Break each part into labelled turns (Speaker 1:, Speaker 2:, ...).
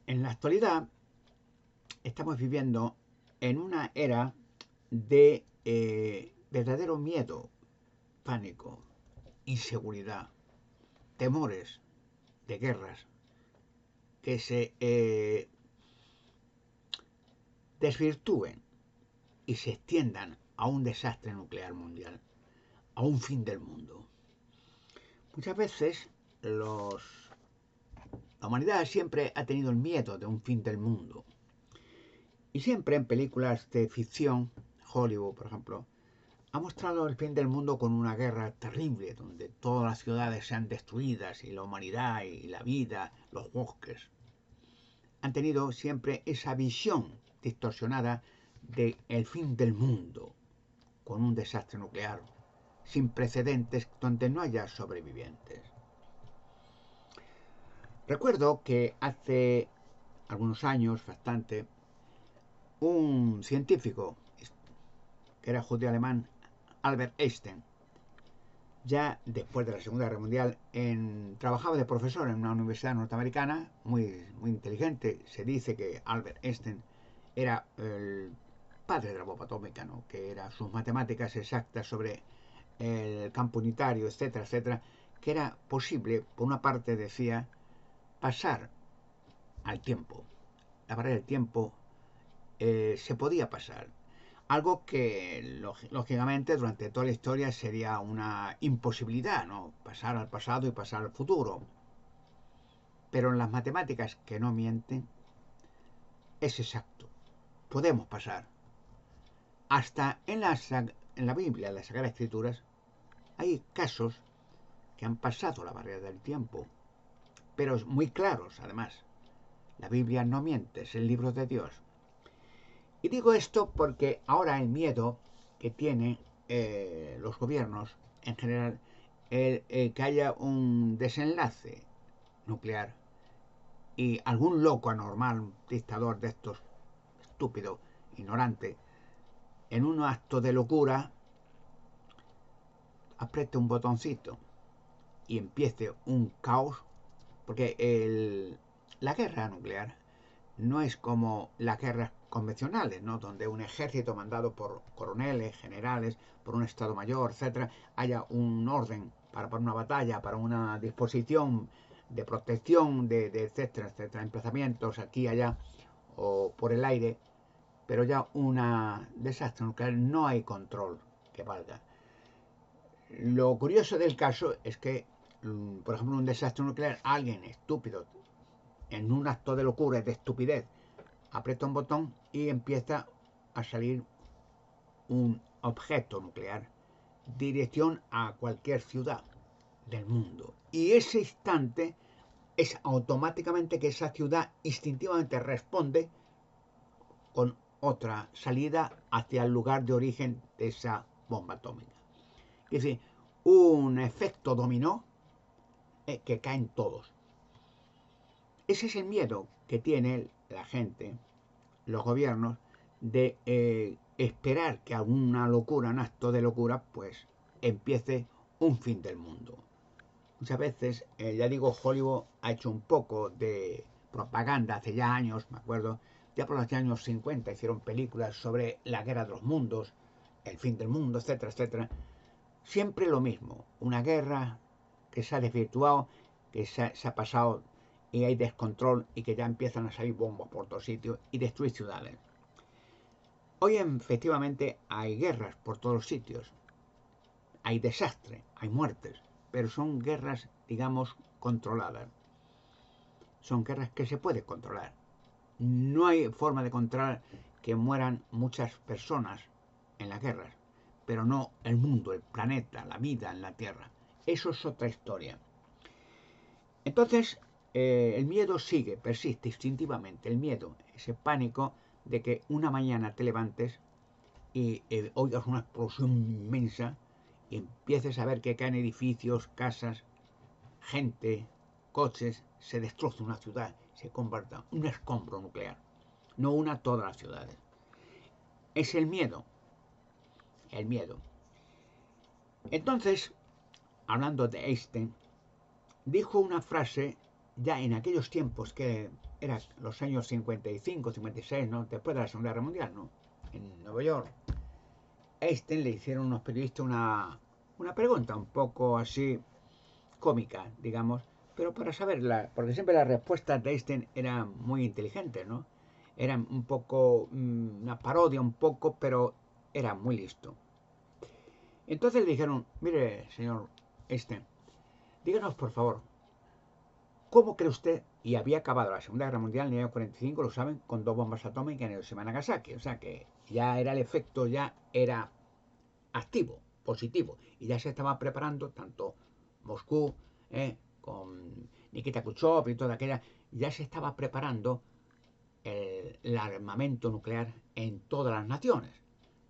Speaker 1: En la actualidad estamos viviendo en una era de verdadero miedo, pánico, inseguridad, temores de guerras que se desvirtúen y se extiendan a un desastre nuclear mundial, a un fin del mundo. Muchas veces la humanidad siempre ha tenido el miedo de un fin del mundo. Y siempre en películas de ficción, Hollywood por ejemplo, ha mostrado el fin del mundo con una guerra terrible, donde todas las ciudades sean destruidas y la humanidad y la vida, los bosques. Han tenido siempre esa visión distorsionada de el fin del mundo, con un desastre nuclear sin precedentes donde no haya sobrevivientes. Recuerdo que hace algunos años, bastante, un científico que era judío alemán, Albert Einstein, ya después de la Segunda Guerra Mundial, trabajaba de profesor en una universidad norteamericana, muy inteligente. Se dice que Albert Einstein era el padre de la bomba atómica, ¿no? Que eran sus matemáticas exactas sobre el campo unitario, etcétera, etcétera, que era posible, por una parte decía, pasar al tiempo. La barrera del tiempo se podía pasar. Algo que, lógicamente, durante toda la historia sería una imposibilidad, ¿no? Pasar al pasado y pasar al futuro. Pero en las matemáticas que no mienten, es exacto. Podemos pasar. Hasta en la Biblia, en las Sagradas Escrituras, hay casos que han pasado la barrera del tiempo, pero muy claros, además. La Biblia no miente, es el libro de Dios. Y digo esto porque ahora el miedo que tienen los gobiernos en general, que haya un desenlace nuclear y algún loco anormal, un dictador de estos estúpido, ignorante, en un acto de locura, apriete un botoncito y empiece un caos, porque la guerra nuclear no es como las guerras convencionales, ¿no? Donde un ejército mandado por coroneles, generales, por un estado mayor, etcétera, haya un orden para una batalla, para una disposición de protección, etcétera, etcétera, emplazamientos aquí, allá o por el aire, pero ya un desastre nuclear no hay control que valga. Lo curioso del caso es que, por ejemplo, un desastre nuclear, alguien estúpido, en un acto de locura y de estupidez, aprieta un botón y empieza a salir un objeto nuclear dirección a cualquier ciudad del mundo. Y ese instante es automáticamente que esa ciudad instintivamente responde con otra salida hacia el lugar de origen de esa bomba atómica. Es decir, un efecto dominó que caen todos. Ese es el miedo que tiene la gente, los gobiernos, de esperar que alguna locura, un acto de locura, pues empiece un fin del mundo. Muchas veces, ya digo, Hollywood ha hecho un poco de propaganda hace ya años, me acuerdo, ya por los años 50 hicieron películas sobre la guerra de los mundos, el fin del mundo, etcétera, etcétera. Siempre lo mismo, una guerra que se ha desvirtuado, que se ha pasado y hay descontrol y que ya empiezan a salir bombas por todos sitios y destruir ciudades. Hoy efectivamente hay guerras por todos los sitios, hay desastre, hay muertes, pero son guerras, digamos, controladas. Son guerras que se pueden controlar. No hay forma de controlar que mueran muchas personas en las guerras, pero no el mundo, el planeta, la vida en la Tierra. Eso es otra historia. Entonces, el miedo sigue, persiste instintivamente. El miedo, ese pánico de que una mañana te levantes y oigas una explosión inmensa y empieces a ver que caen edificios, casas, gente, coches, se destroza una ciudad, se convierta en un escombro nuclear. No una, todas las ciudades. Es el miedo. El miedo. Entonces, hablando de Einstein, dijo una frase ya en aquellos tiempos que eran los años 55, 56, ¿no? Después de la Segunda Guerra Mundial, ¿no? En Nueva York, Einstein le hicieron unos periodistas una pregunta un poco así cómica, digamos, pero para saberla, porque siempre las respuestas de Einstein eran muy inteligentes, ¿no? Eran un poco, una parodia un poco, pero era muy listo. Entonces le dijeron, mire, señor Einstein, díganos por favor, ¿cómo cree usted? Y había acabado la Segunda Guerra Mundial en el año 45, lo saben, con 2 bombas atómicas en Hiroshima y Nagasaki. O sea que ya era el efecto, ya era activo, positivo. Y ya se estaba preparando tanto Moscú, con Nikita Khrushchev y toda aquella, ya se estaba preparando el armamento nuclear en todas las naciones.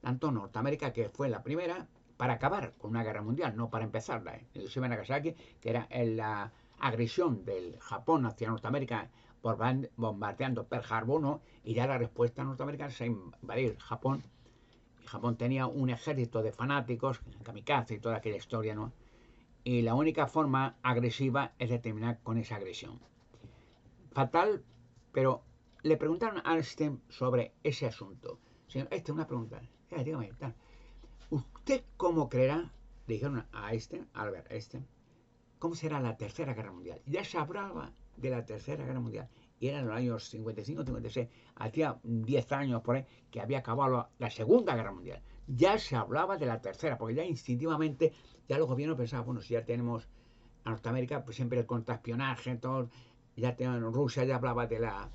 Speaker 1: Tanto Norteamérica, que fue la primera, para acabar con una guerra mundial, no para empezarla. Hiroshima y Nagasaki, que era la agresión del Japón hacia Norteamérica por bombardeando Pearl Harbor, ¿no? Y ya la respuesta norteamericana es invadir Japón. Y Japón tenía un ejército de fanáticos, kamikaze y toda aquella historia, ¿no? Y la única forma agresiva es de terminar con esa agresión. Fatal, pero le preguntaron a Einstein sobre ese asunto. Señor, esta es una pregunta. Dígame, tal. ¿Usted cómo creerá? Le dijeron a Einstein, Albert Einstein, ¿cómo será la Tercera Guerra Mundial? Ya se hablaba de la Tercera Guerra Mundial. Y eran los años 55, 56. Hacía 10 años por ahí que había acabado la Segunda Guerra Mundial. Ya se hablaba de la tercera, porque ya instintivamente ya los gobiernos pensaban, bueno, si ya tenemos a Norteamérica, pues siempre el contraespionaje, todo, ya tenemos, Rusia ya hablaba de la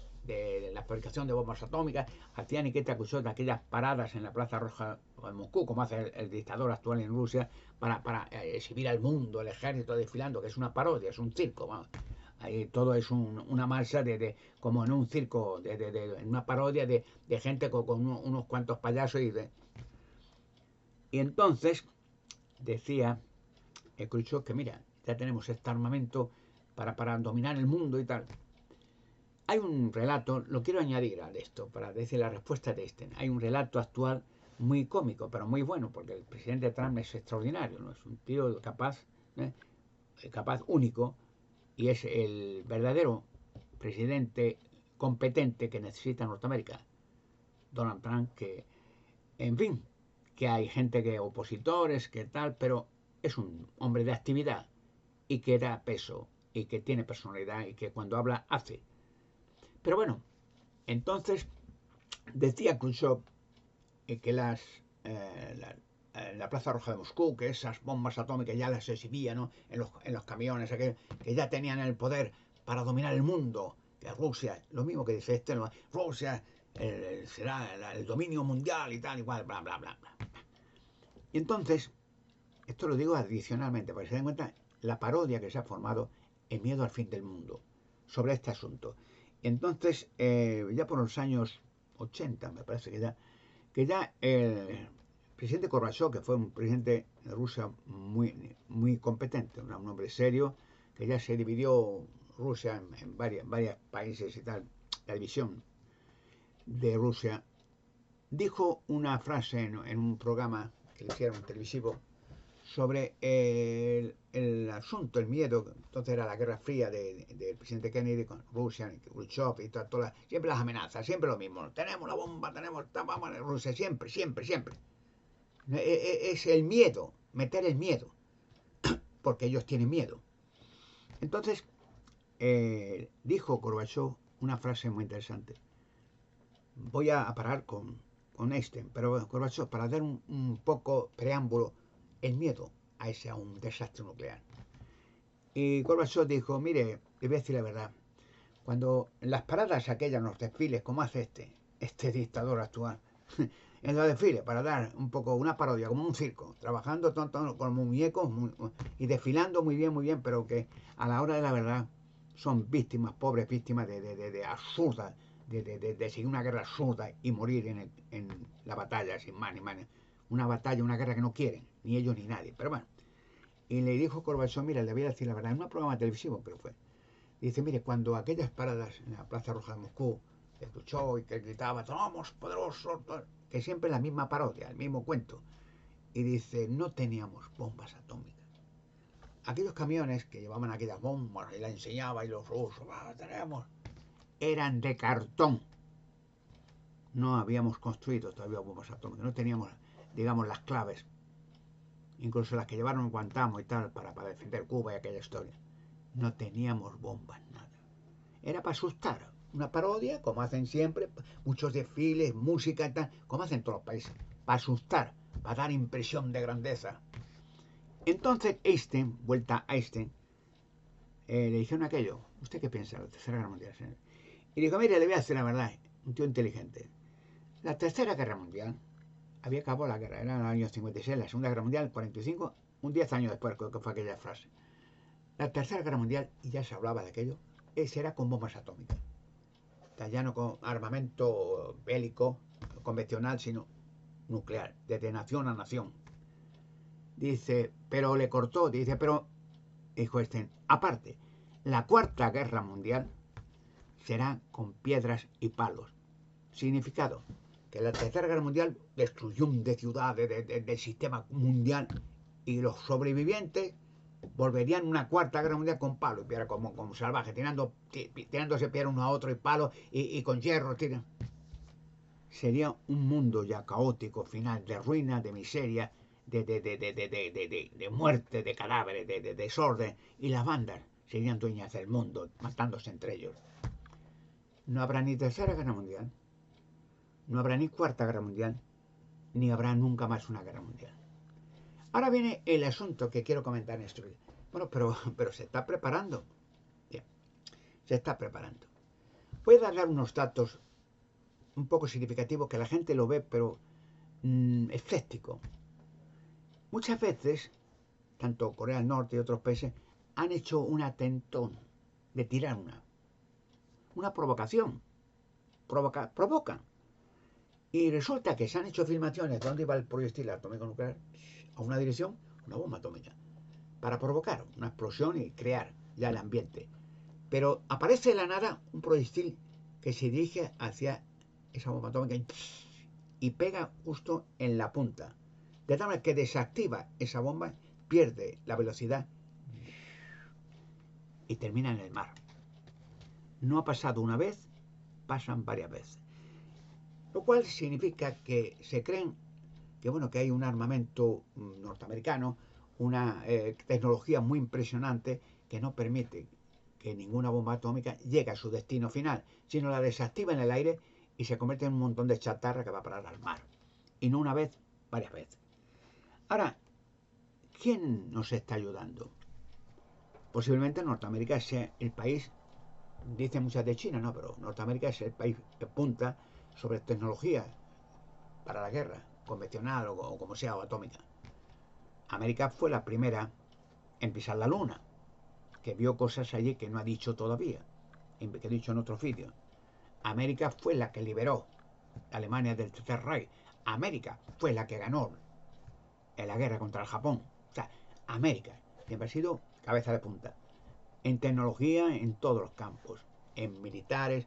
Speaker 1: fabricación de bombas atómicas, hacía Nikita Khrushchev de aquellas paradas en la Plaza Roja de Moscú, como hace el dictador actual en Rusia, para exhibir al mundo el ejército desfilando, que es una parodia, es un circo, vamos. Ahí todo es una marcha como en un circo, en una parodia de gente con unos cuantos payasos. Y entonces decía el Khrushchev que mira, ya tenemos este armamento para dominar el mundo y tal. Hay un relato, lo quiero añadir a esto, para decir la respuesta de este. Hay un relato actual muy cómico, pero muy bueno, porque el presidente Trump es extraordinario, ¿no? Es un tío capaz, ¿eh? Capaz único, y es el verdadero presidente competente que necesita Norteamérica. Donald Trump, que, en fin, que hay gente que opositores, que tal, pero es un hombre de actividad y que da peso y que tiene personalidad y que cuando habla hace. Pero bueno, entonces decía Khrushchev que la Plaza Roja de Moscú, que esas bombas atómicas ya las exhibían, ¿no? en los camiones, que ya tenían el poder para dominar el mundo, que Rusia, lo mismo que dice este, ¿no? Rusia será el dominio mundial y tal, igual, bla, bla, bla, bla. Y entonces, esto lo digo adicionalmente, para que se den cuenta la parodia que se ha formado en Miedo al Fin del Mundo sobre este asunto. Entonces, ya por los años 80, me parece que ya el presidente Gorbachev, que fue un presidente de Rusia muy competente, un hombre serio, que ya se dividió Rusia en varios países y tal, la división de Rusia, dijo una frase en un programa que le hicieron televisivo sobre el asunto, el miedo. Entonces era la Guerra Fría del presidente Kennedy con Rusia, Khrushchev y todas, siempre las amenazas, siempre lo mismo. Tenemos la bomba, vamos a Rusia, siempre, siempre, siempre. Es el miedo, meter el miedo, porque ellos tienen miedo. Entonces, dijo Gorbachev una frase muy interesante. Voy a parar con Einstein, pero Gorbachev, para dar un poco preámbulo, el miedo a un desastre nuclear. Y Gorbachev dijo, mire, le voy a decir la verdad, cuando en las paradas aquellas, en los desfiles, como hace este dictador actual, en los desfiles, para dar un poco una parodia, como un circo, trabajando con muñecos y desfilando muy bien, pero que a la hora de la verdad son víctimas, pobres víctimas de absurdas, de seguir una guerra absurda y morir en la batalla sin más ni más. Una batalla, una guerra que no quieren, ni ellos ni nadie. Pero bueno, y le dijo Gorbachev, mira, le voy a decir la verdad, en un programa televisivo, pero fue. Dice, mire, cuando aquellas paradas en la Plaza Roja de Moscú, que escuchó y que gritaba, somos poderosos, que siempre la misma parodia, el mismo cuento. Y dice, no teníamos bombas atómicas. aquellos camiones que llevaban aquellas bombas y la enseñaba y los rusos, tenemos, eran de cartón. No habíamos construido todavía bombas atómicas, no teníamos, digamos, las claves, incluso las que llevaron en Guantánamo y tal, para defender Cuba y aquella historia. No teníamos bombas, nada. Era para asustar, una parodia, como hacen siempre, muchos desfiles, música y tal, como hacen todos los países, para asustar, para dar impresión de grandeza. Entonces Einstein, vuelta a Einstein, le dijeron aquello, ¿usted qué piensa de la Tercera Guerra Mundial, señor? Y dijo, mire, le voy a decir la verdad, un tío inteligente. La Tercera Guerra Mundial había acabado la guerra, era en el año 56, la Segunda Guerra Mundial, 45, un 10 años después, creo que fue aquella frase. La Tercera Guerra Mundial, y ya se hablaba de aquello, ese era con bombas atómicas. Ya no con armamento bélico convencional, sino nuclear, desde nación a nación. Dice, pero le cortó, dice, pero, dijo Einstein, aparte, la Cuarta Guerra Mundial será con piedras y palos. Significado, que la Tercera Guerra Mundial destruyó de ciudades del sistema mundial y los sobrevivientes volverían una Cuarta Guerra Mundial con palos, como salvajes, tirándose piedras uno a otro y palos y con hierro tiran. Sería un mundo ya caótico, final, de ruina, de miseria, de muerte, de cadáveres, de desorden, y las bandas serían dueñas del mundo, matándose entre ellos. No habrá ni Tercera Guerra Mundial, no habrá ni Cuarta Guerra Mundial, ni habrá nunca más una guerra mundial. Ahora viene el asunto que quiero comentar en este vídeo. Bueno, pero se está preparando. Bien, se está preparando. Voy a dar unos datos un poco significativos que la gente lo ve, pero escéptico. Muchas veces, tanto Corea del Norte y otros países, han hecho un atentón de tirar una provocación. Provocan. Y resulta que se han hecho filmaciones de dónde iba el proyectil atómico nuclear a una dirección, una bomba atómica, para provocar una explosión y crear ya el ambiente. Pero aparece de la nada un proyectil que se dirige hacia esa bomba atómica y pega justo en la punta. De tal manera que desactiva esa bomba, pierde la velocidad y termina en el mar. No ha pasado una vez, pasan varias veces. Lo cual significa que se creen que hay un armamento norteamericano, una tecnología muy impresionante que no permite que ninguna bomba atómica llegue a su destino final, sino la desactiva en el aire y se convierte en un montón de chatarra que va a parar al mar. Y no una vez, varias veces. Ahora, ¿quién nos está ayudando? Posiblemente Norteamérica sea el país, dicen muchas de China, no, pero Norteamérica es el país que punta sobre tecnología para la guerra, convencional o como sea, o atómica. América fue la primera en pisar la luna, que vio cosas allí que no ha dicho todavía, que he dicho en otros vídeos. América fue la que liberó a Alemania del Tercer Reich. América fue la que ganó en la guerra contra el Japón. O sea, América siempre ha sido cabeza de punta. En tecnología, en todos los campos. En militares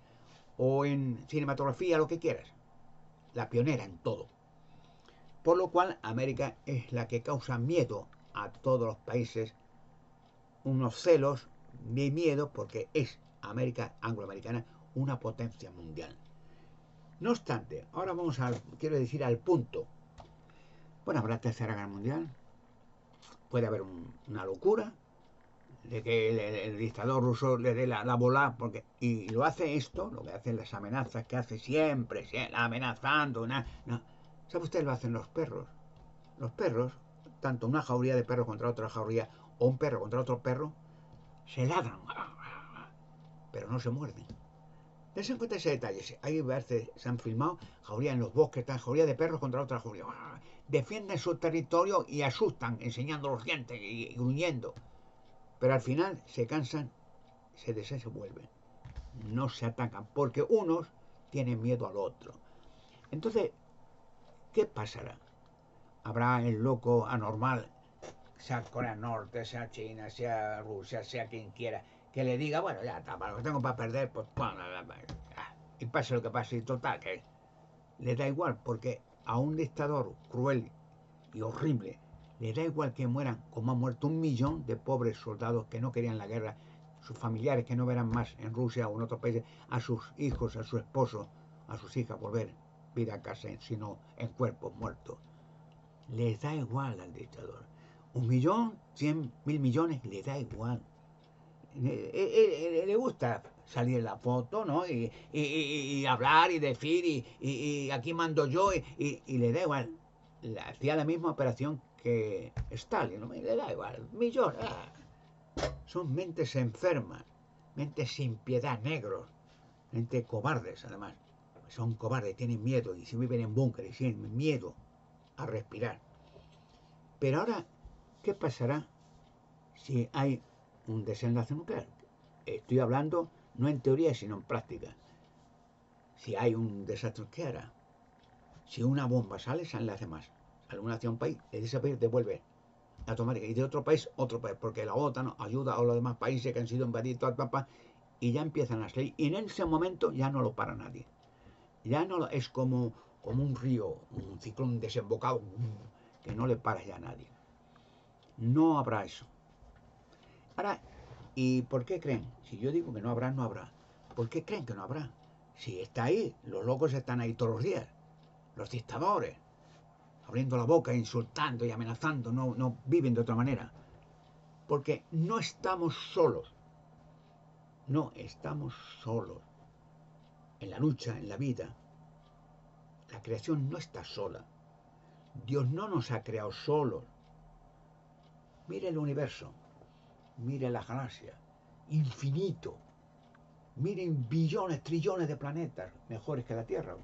Speaker 1: o en cinematografía, lo que quieras. La pionera en todo. Por lo cual, América es la que causa miedo a todos los países, unos celos de miedo, porque es América angloamericana una potencia mundial. No obstante, ahora quiero decir al punto. Bueno, habrá Tercera Guerra Mundial, puede haber una locura de que el dictador ruso le dé la bola, y lo hace esto, lo que hacen las amenazas que hace siempre amenazando. No. ¿Sabe usted? Lo hacen los perros. Los perros, tanto una jauría de perros contra otra jauría o un perro contra otro perro, se ladran, pero no se muerden. Dense en cuenta ese detalle. Hay veces se han filmado jaurías en los bosques, jauría de perros contra otra jauría. Defienden su territorio y asustan, enseñando los dientes y gruñendo. Pero al final se cansan, se desenvuelven. No se atacan, porque unos tienen miedo al otro. Entonces, ¿qué pasará? Habrá el loco anormal, sea Corea del Norte, sea China, sea Rusia, sea quien quiera, que le diga, bueno, ya está, para lo que tengo para perder, pues y pase lo que pase, y total, que le da igual, porque a un dictador cruel y horrible Le da igual que mueran, como han muerto 1 millón de pobres soldados que no querían la guerra, sus familiares que no verán más en Rusia o en otros países a sus hijos, a su esposo, a sus hijas volver vida a casa, sino en cuerpos muertos. Les da igual al dictador. 1 millón, 100.000 millones, le da igual. Le gusta salir en la foto, ¿no? Y hablar y decir, y aquí mando yo, y le da igual. Hacía la misma operación que Stalin, ¿no? Le da igual. Millón. Son mentes enfermas, mentes sin piedad, negros, mentes cobardes, además. Son cobardes, tienen miedo y se viven en búnkeres, tienen miedo a respirar. Pero ahora, ¿qué pasará si hay un desenlace nuclear? Estoy hablando no en teoría, sino en práctica. Si hay un desastre, ¿qué hará? Si una bomba sale, salen las demás. Alguna hacia un país, de ese país devuelve automática. Y de otro país, porque la OTAN ayuda a los demás países que han sido invadidos, y ya empiezan a salir. Y en ese momento ya no lo para nadie. Ya no es como un río, un ciclón desembocado, que no le para ya a nadie. No habrá eso. Ahora, ¿y por qué creen? Si yo digo que no habrá, no habrá. ¿Por qué creen que no habrá? Si está ahí, los locos están ahí todos los días. Los dictadores, abriendo la boca, insultando y amenazando, no viven de otra manera. Porque no estamos solos. No estamos solos. En la lucha, en la vida. La creación no está sola. Dios no nos ha creado solos. Mire el universo. Mire la galaxia. Infinito. Miren billones, trillones de planetas mejores que la Tierra,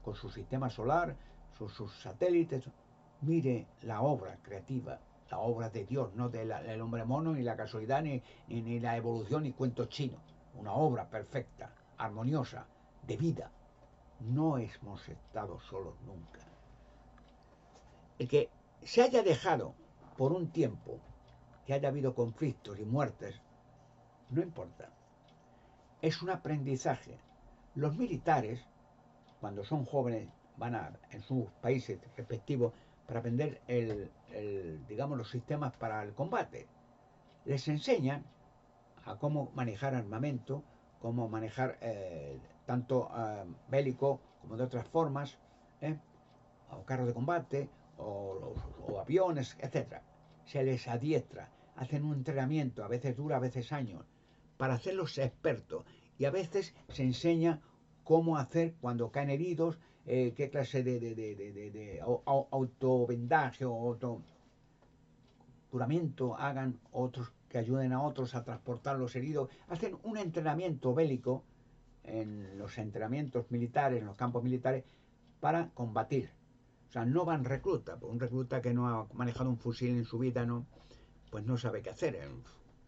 Speaker 1: con su sistema solar, sus satélites. Mire la obra creativa, la obra de Dios, no del hombre mono, ni la casualidad, ni la evolución, ni cuentos chinos. Una obra perfecta, armoniosa, de vida. No hemos estado solos nunca. El que se haya dejado por un tiempo, que haya habido conflictos y muertes, no importa. Es un aprendizaje. Los militares, cuando son jóvenes, van en sus países respectivos para aprender digamos, los sistemas para el combate. Les enseñan a cómo manejar armamento, cómo manejar tanto bélico como de otras formas, o carros de combate, o aviones, etc. Se les adiestra, hacen un entrenamiento, a veces dura, a veces años, para hacerlos expertos. Y a veces se enseña cómo hacer cuando caen heridos, qué clase de autovendaje o autoramiento hagan otros que ayuden a otros a transportar los heridos. Hacen un entrenamiento bélico en los entrenamientos militares, en los campos militares, para combatir. O sea, no van reclutas. Un recluta que no ha manejado un fusil en su vida, no, pues no sabe qué hacer.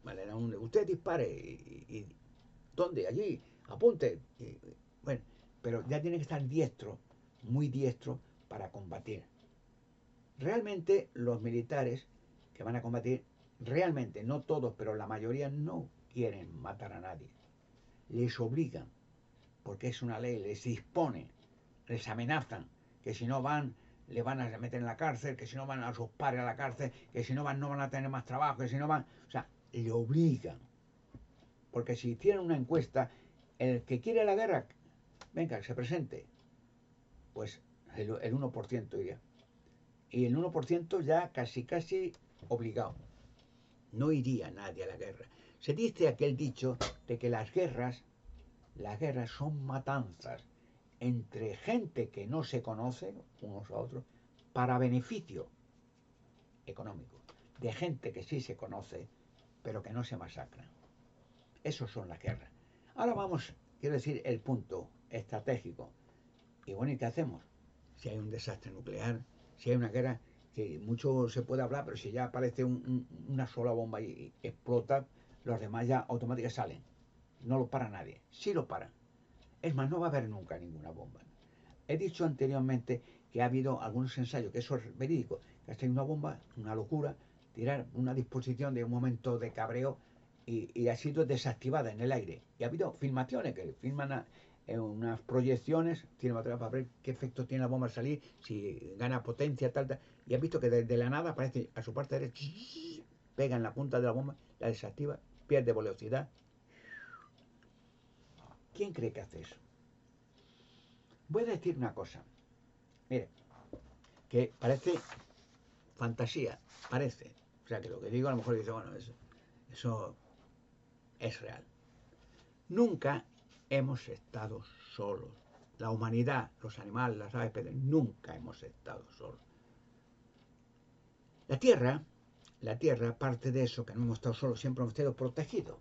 Speaker 1: Vale, usted dispare y ¿dónde? Allí, apunte. Bueno, pero ya tiene que estar diestro, muy diestro, para combatir. Realmente los militares que van a combatir, realmente, no todos, pero la mayoría no quieren matar a nadie. Les obligan, porque es una ley, les dispone, les amenazan, que si no van, le van a meter en la cárcel, que si no van a sus padres a la cárcel, que si no van no van a tener más trabajo, que si no van, o sea, le obligan. Porque si hicieran una encuesta, el que quiere la guerra, venga, que se presente, pues el 1% iría. Y el 1% ya casi obligado. No iría nadie a la guerra. Se dice aquel dicho de que las guerras son matanzas entre gente que no se conoce unos a otros para beneficio económico, de gente que sí se conoce pero que no se masacran. Esos son las guerras. Ahora vamos, quiero decir, el punto estratégico. Y bueno, ¿y qué hacemos? Si hay un desastre nuclear, si hay una guerra, que mucho se puede hablar, pero si ya aparece una sola bomba y explota, los demás ya automáticamente salen. No lo para nadie. Sí lo para. Es más, no va a haber nunca ninguna bomba. He dicho anteriormente que ha habido algunos ensayos, que eso es verídico, que hasta hay una bomba, una locura, tirar una disposición de un momento de cabreo y ha sido desactivada en el aire. Y ha habido filmaciones que filman unas proyecciones cinematográficas para ver qué efecto tiene la bomba al salir, si gana potencia, tal, tal. Y has visto que de la nada aparece a su parte derecha, pega en la punta de la bomba, la desactiva, pierde velocidad. ¿Quién cree que hace eso? Voy a decir una cosa. Mire, que parece fantasía, parece. O sea, que lo que digo a lo mejor dice, bueno, eso es real. Nunca hemos estado solos. La humanidad, los animales, las aves, pero nunca hemos estado solos. La Tierra, parte de eso, que no hemos estado solos, siempre hemos estado protegidos.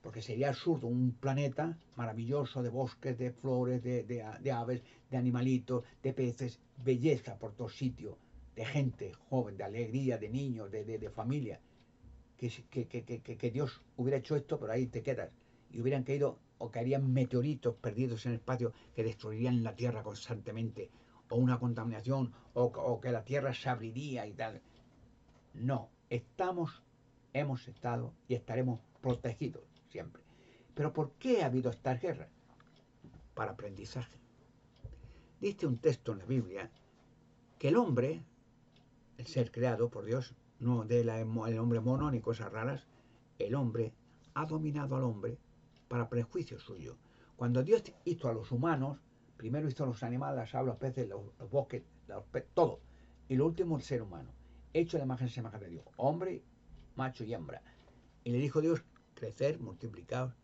Speaker 1: Porque sería absurdo un planeta maravilloso de bosques, de flores, de aves, de animalitos, de peces, belleza por todos sitios, de gente joven, de alegría, de niños, de familia. Que Dios hubiera hecho esto, pero ahí te quedas. Y hubieran caído o caerían meteoritos perdidos en el espacio que destruirían la Tierra constantemente, o una contaminación, o que la Tierra se abriría y tal. No, hemos estado y estaremos protegidos siempre. Pero ¿por qué ha habido estas guerras? Para aprendizaje. Dice un texto en la Biblia que el hombre, el ser creado por Dios, no el hombre mono ni cosas raras, el hombre ha dominado al hombre para prejuicio suyo. Cuando Dios hizo a los humanos, primero hizo a los animales, las aves, los peces, los bosques, todo. Y lo último, el ser humano, hecho de imagen y semejanza de Dios, hombre, macho y hembra. Y le dijo Dios, crecer, multiplicar,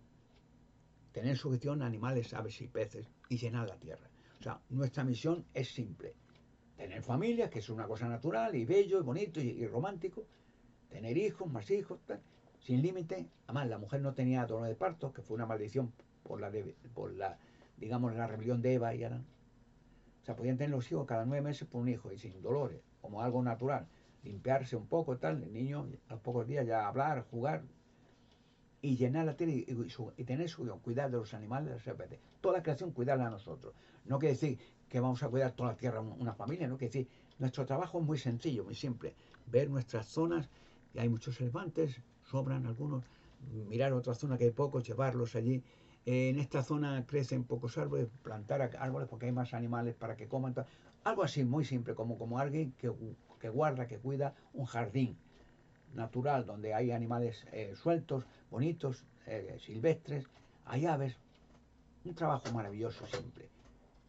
Speaker 1: tener sujeción a animales, aves y peces y llenar la tierra. O sea, nuestra misión es simple. Tener familia, que es una cosa natural y bello y bonito y romántico. Tener hijos, más hijos, tal, sin límite. Además, la mujer no tenía dolor de parto, que fue una maldición por la digamos, la rebelión de Eva y Adán. O sea, podían tener los hijos cada 9 meses por un hijo y sin dolores, como algo natural. Limpiarse un poco, tal, el niño a los pocos días ya hablar, jugar, y llenar la tierra y tener su cuidar de los animales, de las especies. Toda la creación cuidarla a nosotros. No quiere decir que vamos a cuidar toda la tierra una familia, no quiere decir, nuestro trabajo es muy sencillo, muy simple. Ver nuestras zonas, que hay muchos elefantes, sobran algunos, mirar otra zona que hay pocos, llevarlos allí. En esta zona crecen pocos árboles, plantar árboles porque hay más animales para que coman. Algo así, muy simple, como alguien que guarda, que cuida un jardín natural donde hay animales sueltos, bonitos, silvestres, hay aves, un trabajo maravilloso siempre.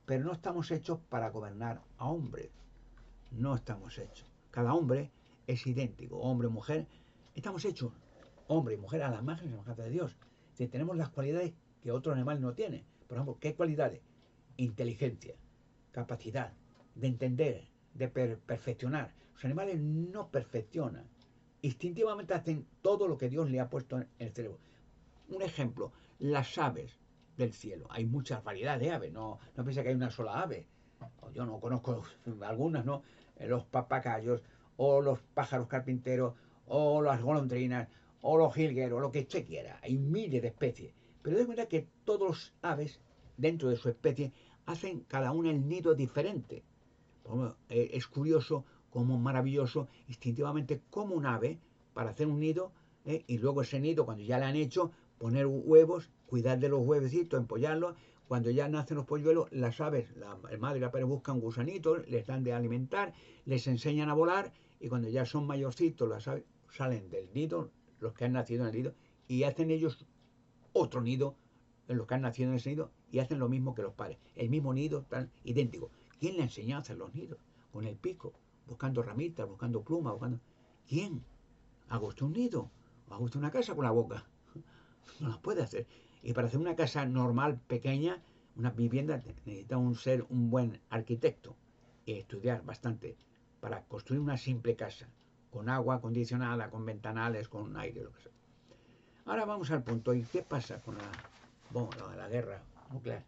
Speaker 1: Pero no estamos hechos para gobernar a hombres, no estamos hechos. Cada hombre es idéntico, hombre, mujer, estamos hechos, hombre y mujer, a la imagen y semejanza de Dios. Si tenemos las cualidades que otro animal no tiene. Por ejemplo, ¿qué cualidades? Inteligencia, capacidad de entender, de perfeccionar. Los animales no perfeccionan, instintivamente hacen todo lo que Dios le ha puesto en el cerebro. Un ejemplo, las aves del cielo. Hay muchas variedades de aves, no piensa que hay una sola ave. Yo no conozco algunas, ¿no? Los papagayos, o los pájaros carpinteros, o las golondrinas, o los jilgueros, lo que usted quiera. Hay miles de especies. Pero de verdad que todos los aves, dentro de su especie, hacen cada una el nido diferente. Es curioso como maravilloso instintivamente como un ave para hacer un nido y luego ese nido cuando ya le han hecho poner huevos, cuidar de los huevecitos, empollarlos. Cuando ya nacen los polluelos, las aves, el madre y la padre buscan gusanitos, les dan de alimentar, les enseñan a volar y cuando ya son mayorcitos las aves salen del nido, los que han nacido en el nido, y hacen ellos otro nido en los que han nacido en ese nido y hacen lo mismo que los padres, el mismo nido tan idéntico. ¿Quién le enseñó a hacer los nidos? Con el pico, buscando ramitas, buscando plumas, buscando... ¿Quién? ¿Haga usted un nido? ¿O haga usted una casa con la boca? No las puede hacer. Y para hacer una casa normal, pequeña, una vivienda, necesita un buen arquitecto y estudiar bastante para construir una simple casa, con agua acondicionada, con ventanales, con aire, lo que sea. Ahora vamos al punto. ¿Y qué pasa con la guerra nuclear?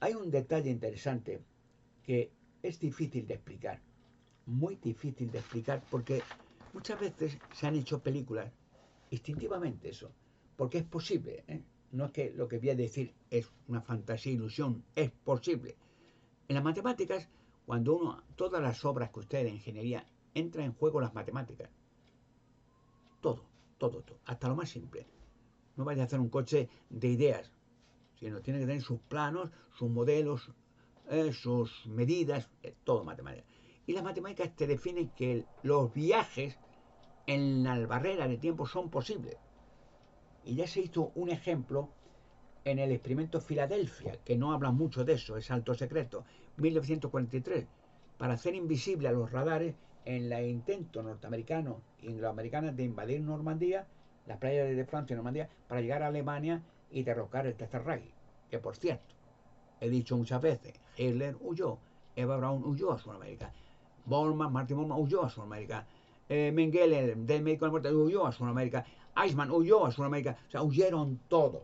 Speaker 1: Hay un detalle interesante que es difícil de explicar, muy difícil de explicar, porque muchas veces se han hecho películas instintivamente eso, porque es posible, ¿eh? No es que lo que voy a decir es una fantasía, ilusión, es posible. En las matemáticas, todas las obras que usted de ingeniería, entra en juego las matemáticas. Todo, todo, todo, hasta lo más simple. No vaya a hacer un coche de ideas, sino tiene que tener sus planos, sus modelos, sus medidas, todo matemática. Y las matemáticas te definen que los viajes en la barrera de tiempo son posibles. Y ya se hizo un ejemplo en el experimento Filadelfia, que no habla mucho de eso, es alto secreto, 1943, para hacer invisible a los radares en el intento norteamericano y angloamericano de invadir Normandía, las playas de Francia y Normandía, para llegar a Alemania y derrocar el Tercer Reich. Que por cierto, he dicho muchas veces, Hitler huyó, Eva Braun huyó a Sudamérica, Martin Bormann huyó a Sudamérica, Mengele, del médico de la muerte, huyó a Sudamérica, Eichmann huyó a Sudamérica, o sea, huyeron todos.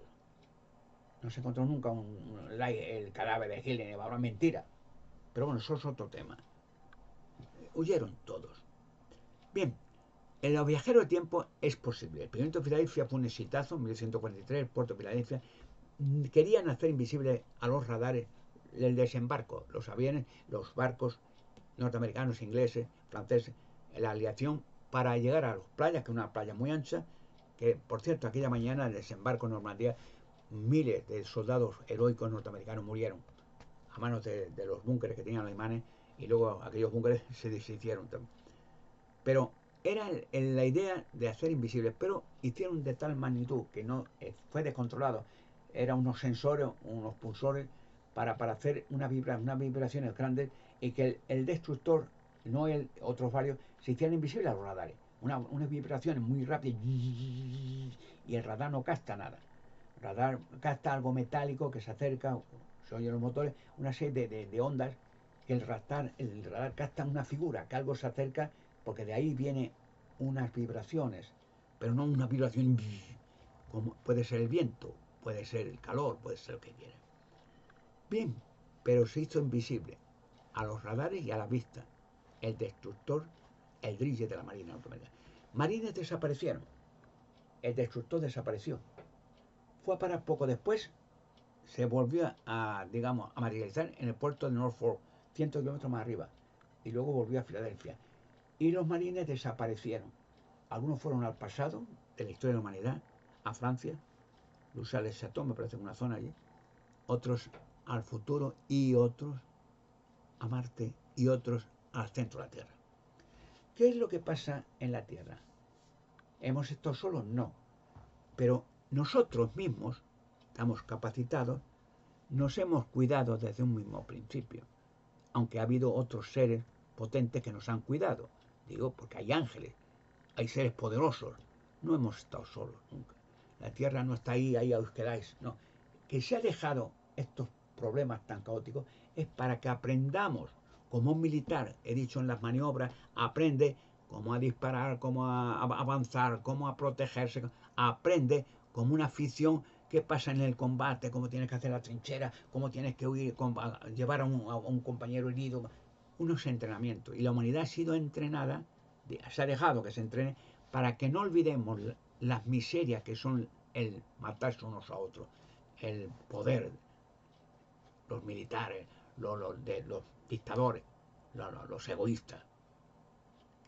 Speaker 1: No se encontró nunca el cadáver de Hitler, Eva Braun, mentira. Pero bueno, eso es otro tema. Huyeron todos. Bien, en los viajeros de tiempo es posible. El experimento de Filadelfia fue un exitazo en 1943, el puerto de Filadelfia. Querían hacer invisible a los radares el desembarco, los aviones, los barcos norteamericanos, ingleses, franceses, la aliación para llegar a las playas, que es una playa muy ancha, que por cierto aquella mañana el desembarco en Normandía, miles de soldados heroicos norteamericanos murieron a manos de los búnkeres que tenían los alemanes, y luego aquellos búnkeres se deshicieron también. Pero era la idea de hacer invisible, pero hicieron de tal magnitud que no fue descontrolado. Eran unos sensores, unos pulsores para hacer unas vibraciones grandes y que el destructor, no otros varios, se hicieran invisibles a los radares. Unas vibraciones muy rápidas y el radar no capta nada. El radar capta algo metálico que se acerca, se oyen los motores, una serie de ondas que el radar capta una figura, que algo se acerca, porque de ahí vienen unas vibraciones, pero no una vibración como puede ser el viento, puede ser el calor, puede ser lo que quiera. Bien, pero se hizo invisible a los radares y a la vista el destructor, el Drille de la Marina Norteamericana. Marines desaparecieron, el destructor desapareció. Fue a parar poco después, se volvió digamos, a materializar en el puerto de Norfolk, 100 kilómetros más arriba, y luego volvió a Filadelfia. Y los marines desaparecieron. Algunos fueron al pasado de la historia de la humanidad, a Francia, Luçay-les-Châteaux, me parece una zona allí, otros al futuro y otros a Marte y otros al centro de la Tierra. ¿Qué es lo que pasa en la Tierra? ¿Hemos estado solos? No. Pero nosotros mismos estamos capacitados, nos hemos cuidado desde un mismo principio, aunque ha habido otros seres potentes que nos han cuidado. Digo, porque hay ángeles, hay seres poderosos. No hemos estado solos nunca. La Tierra no está ahí os quedáis. No. Que se ha dejado estos problemas tan caóticos es para que aprendamos, como un militar, he dicho en las maniobras, aprende cómo a disparar, cómo a avanzar, cómo a protegerse, aprende como una afición qué pasa en el combate, cómo tienes que hacer la trinchera, cómo tienes que huir, llevar a un compañero herido, unos entrenamientos. Y la humanidad ha sido entrenada, se ha dejado que se entrene para que no olvidemos las miserias que son el matarse unos a otros, el poder, los militares, los dictadores, los egoístas,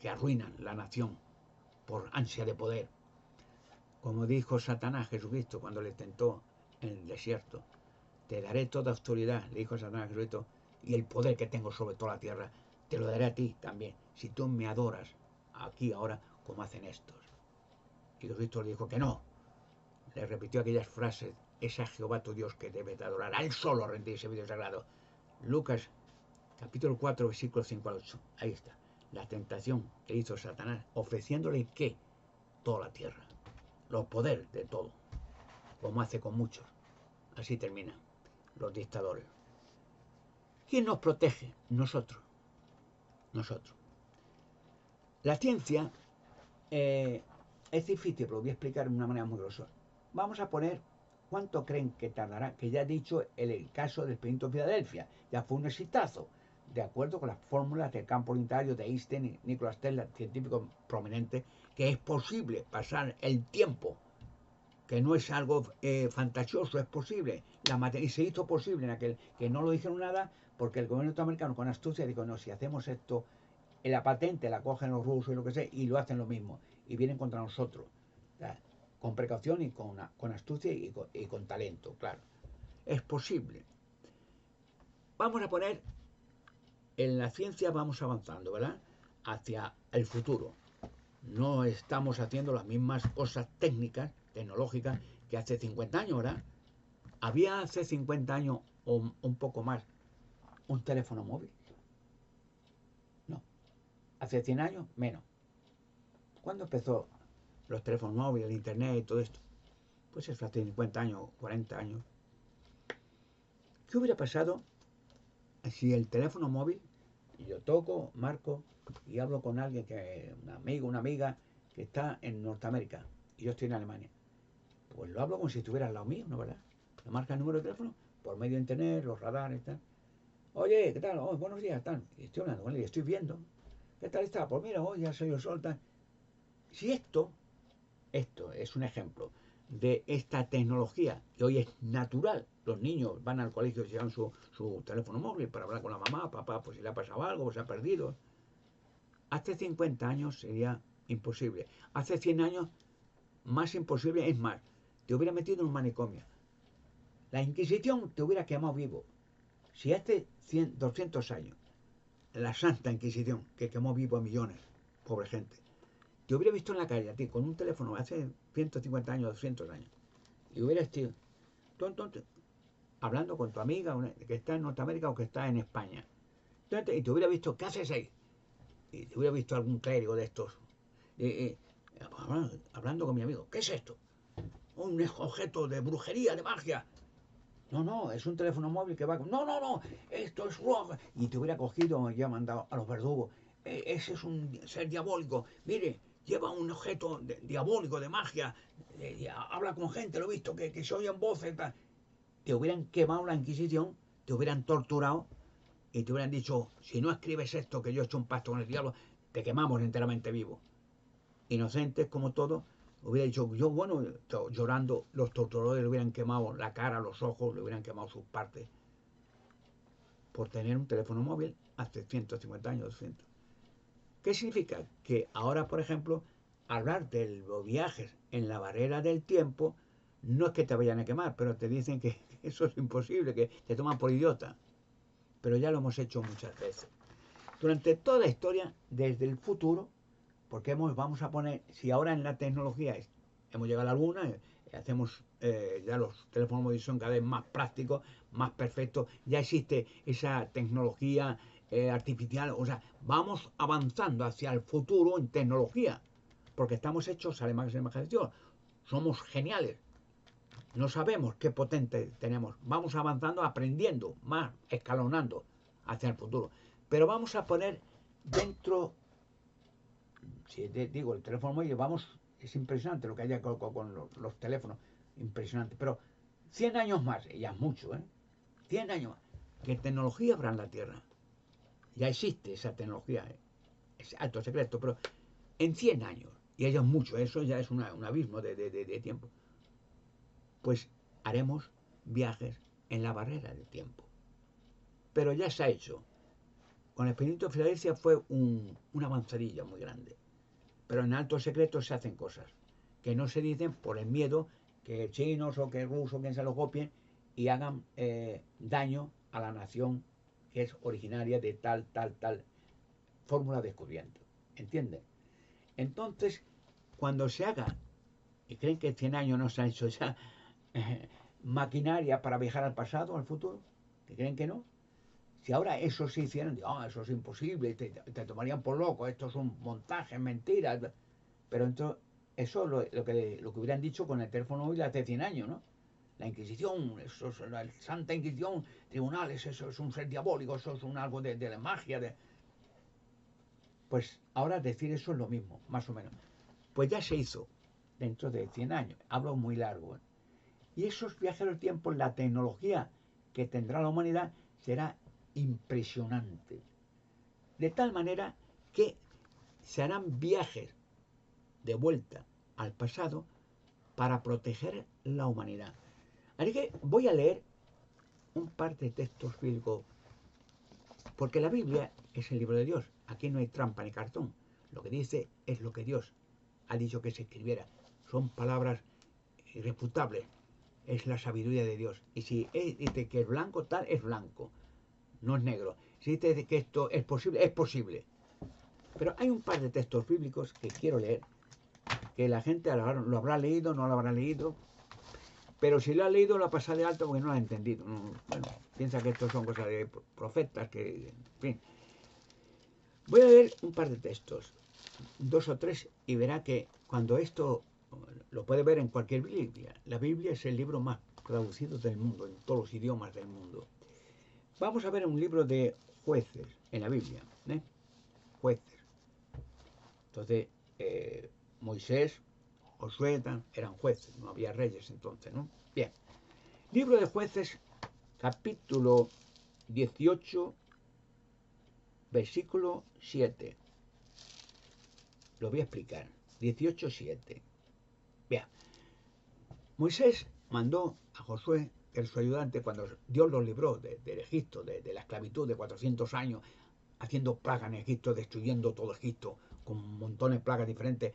Speaker 1: que arruinan la nación por ansia de poder. Como dijo Satanás Jesucristo cuando le tentó en el desierto, te daré toda autoridad, le dijo Satanás a Jesucristo, y el poder que tengo sobre toda la tierra, te lo daré a ti también, si tú me adoras aquí ahora como hacen estos. Y Jesucristo le dijo que no. Le repitió aquellas frases, es a Jehová tu Dios que debes de adorar, a él solo rendir servicio sagrado. Lucas capítulo 4, versículos 5 al 8. Ahí está. La tentación que hizo Satanás, ofreciéndole ¿qué? Toda la tierra, los poderes de todo, como hace con muchos. Así terminan los dictadores. ¿Quién nos protege? Nosotros. Nosotros. La ciencia es difícil, pero lo voy a explicar de una manera muy grosa. Vamos a poner cuánto creen que tardará, que ya he dicho el caso del experimento de Filadelfia, ya fue un exitazo, de acuerdo con las fórmulas del campo unitario de Einstein y Nikola Tesla, científicos prominentes, que es posible pasar el tiempo, que no es algo fantasioso, es posible. Y se hizo posible en aquel, que no lo dijeron nada, porque el gobierno norteamericano con astucia dijo, no, si hacemos esto, la patente la cogen los rusos y lo que sea, y lo hacen lo mismo, y vienen contra nosotros, ¿sabes? Con precaución y con astucia y con talento, claro. es posible. Vamos a poner, en la ciencia vamos avanzando, ¿verdad? Hacia el futuro. No estamos haciendo las mismas cosas técnicas, tecnológicas, que hace 50 años, ¿verdad? Había hace 50 años o un poco más un teléfono móvil. No. Hace 100 años, menos. ¿Cuándo empezó los teléfonos móviles, el internet y todo esto? Pues eso hace 50 años, 40 años. ¿Qué hubiera pasado si el teléfono móvil, yo toco, marco y hablo con alguien, un amigo, una amiga que está en Norteamérica y yo estoy en Alemania? Pues lo hablo como si estuviera al lado mío, ¿no, verdad? Me marca el número de teléfono por medio de internet, los radares y tal. Oye, ¿qué tal? Oh, buenos días, tal. Y estoy hablando con él y estoy viendo. ¿Qué tal está? Pues mira, hoy ya soy el sol, tal. Si esto es un ejemplo de esta tecnología que hoy es natural. Los niños van al colegio y llevan su teléfono móvil para hablar con la mamá, papá, pues si le ha pasado algo, pues se ha perdido. Hace 50 años sería imposible. Hace 100 años más imposible, es más, te hubiera metido en un manicomio. La Inquisición te hubiera quemado vivo. Si hace 100, 200 años, la Santa Inquisición, que quemó vivo a millones, pobre gente, te hubiera visto en la calle a ti con un teléfono hace 150 años, 200 años, y hubieras estado tú entonces hablando con tu amiga que está en Norteamérica o que está en España, entonces, y te hubiera visto, ¿qué haces ahí? Y te hubiera visto algún clérigo de estos, eh, hablando con mi amigo, ¿qué es esto? Un objeto de brujería, de magia. No, no, es un teléfono móvil que va con... No, no, no, esto es rock. Y te hubiera cogido y ya mandado a los verdugos. Ese es un ser diabólico. Mire, lleva un objeto diabólico, de magia. Habla con gente, lo he visto, que se oyen voces. Tal. Te hubieran quemado la Inquisición, te hubieran torturado y te hubieran dicho, si no escribes esto, que yo he hecho un pacto con el diablo, te quemamos enteramente vivo. Inocentes como todos, hubiera dicho, yo, bueno, llorando, los torturadores le hubieran quemado la cara, los ojos, le hubieran quemado sus partes por tener un teléfono móvil hace 150 años, 200. ¿Qué significa? Que ahora, por ejemplo, hablar de los viajes en la barrera del tiempo no es que te vayan a quemar, pero te dicen que eso es imposible, que te toman por idiota. Pero ya lo hemos hecho muchas veces. Durante toda la historia, desde el futuro, porque vamos a poner, si ahora en la tecnología hemos llegado a la luna, hacemos ya los teléfonos móviles son cada vez más prácticos, más perfectos, ya existe esa tecnología artificial, o sea, vamos avanzando hacia el futuro en tecnología, porque estamos hechos a la imagen de Dios, somos geniales, no sabemos qué potente tenemos, vamos avanzando, aprendiendo, más escalonando hacia el futuro, pero vamos a poner dentro, si te digo, el teléfono móvil, vamos, es impresionante lo que haya con los teléfonos, impresionante, pero 100 años más, ya es mucho, 100 años más, ¿qué tecnología habrá en la Tierra? Ya existe esa tecnología, es alto secreto, pero en 100 años, y ya es mucho, eso ya es un abismo de tiempo, pues haremos viajes en la barrera del tiempo. Pero ya se ha hecho. Con el experimento de Filadelfia fue una avanzadilla muy grande. Pero en alto secreto se hacen cosas que no se dicen por el miedo que chinos o que rusos que se los copien y hagan daño a la nación que es originaria de tal fórmula de descubrimiento. ¿Entienden? Entonces, cuando se haga, y creen que en 100 años no se ha hecho ya maquinaria para viajar al pasado, al futuro, que creen que no. Si ahora eso se hicieran, eso es imposible, te tomarían por loco, esto es un montaje, mentira. Pero entonces, eso lo que hubieran dicho con el teléfono móvil hace 100 años, ¿no? La Inquisición, eso es la Santa Inquisición, tribunales, eso es un ser diabólico, eso es algo de la magia. Pues ahora decir eso es lo mismo, más o menos. Pues ya se hizo dentro de 100 años, hablo muy largo. Y esos viajes del tiempo, la tecnología que tendrá la humanidad será impresionante. De tal manera que se harán viajes de vuelta al pasado para proteger la humanidad. Así que voy a leer un par de textos bíblicos, porque la Biblia es el libro de Dios. Aquí no hay trampa ni cartón. Lo que dice es lo que Dios ha dicho que se escribiera. Son palabras irrefutables. es la sabiduría de Dios. Y si dice que es blanco, tal, es blanco, no es negro. Si dice que esto es posible, es posible. Pero hay un par de textos bíblicos que quiero leer, que la gente lo habrá leído, no lo habrá leído, pero si lo ha leído lo ha pasado de alto porque no lo ha entendido. Bueno, piensa que estos son cosas de profetas, que, en fin. Voy a leer un par de textos, 2 o 3, y verá que cuando esto lo puede ver en cualquier Biblia. La Biblia es el libro más traducido del mundo, en todos los idiomas del mundo. Vamos a ver un libro de jueces en la Biblia, ¿eh? Jueces. Entonces, Moisés, Josué eran jueces, no había reyes entonces, ¿no? Bien. Libro de jueces, capítulo 18, versículo 7. Lo voy a explicar. 18:7. Bien. Moisés mandó a Josué, que era su ayudante, cuando Dios los libró del Egipto, de la esclavitud de 400 años, haciendo plagas en Egipto, destruyendo todo Egipto, con montones de plagas diferentes,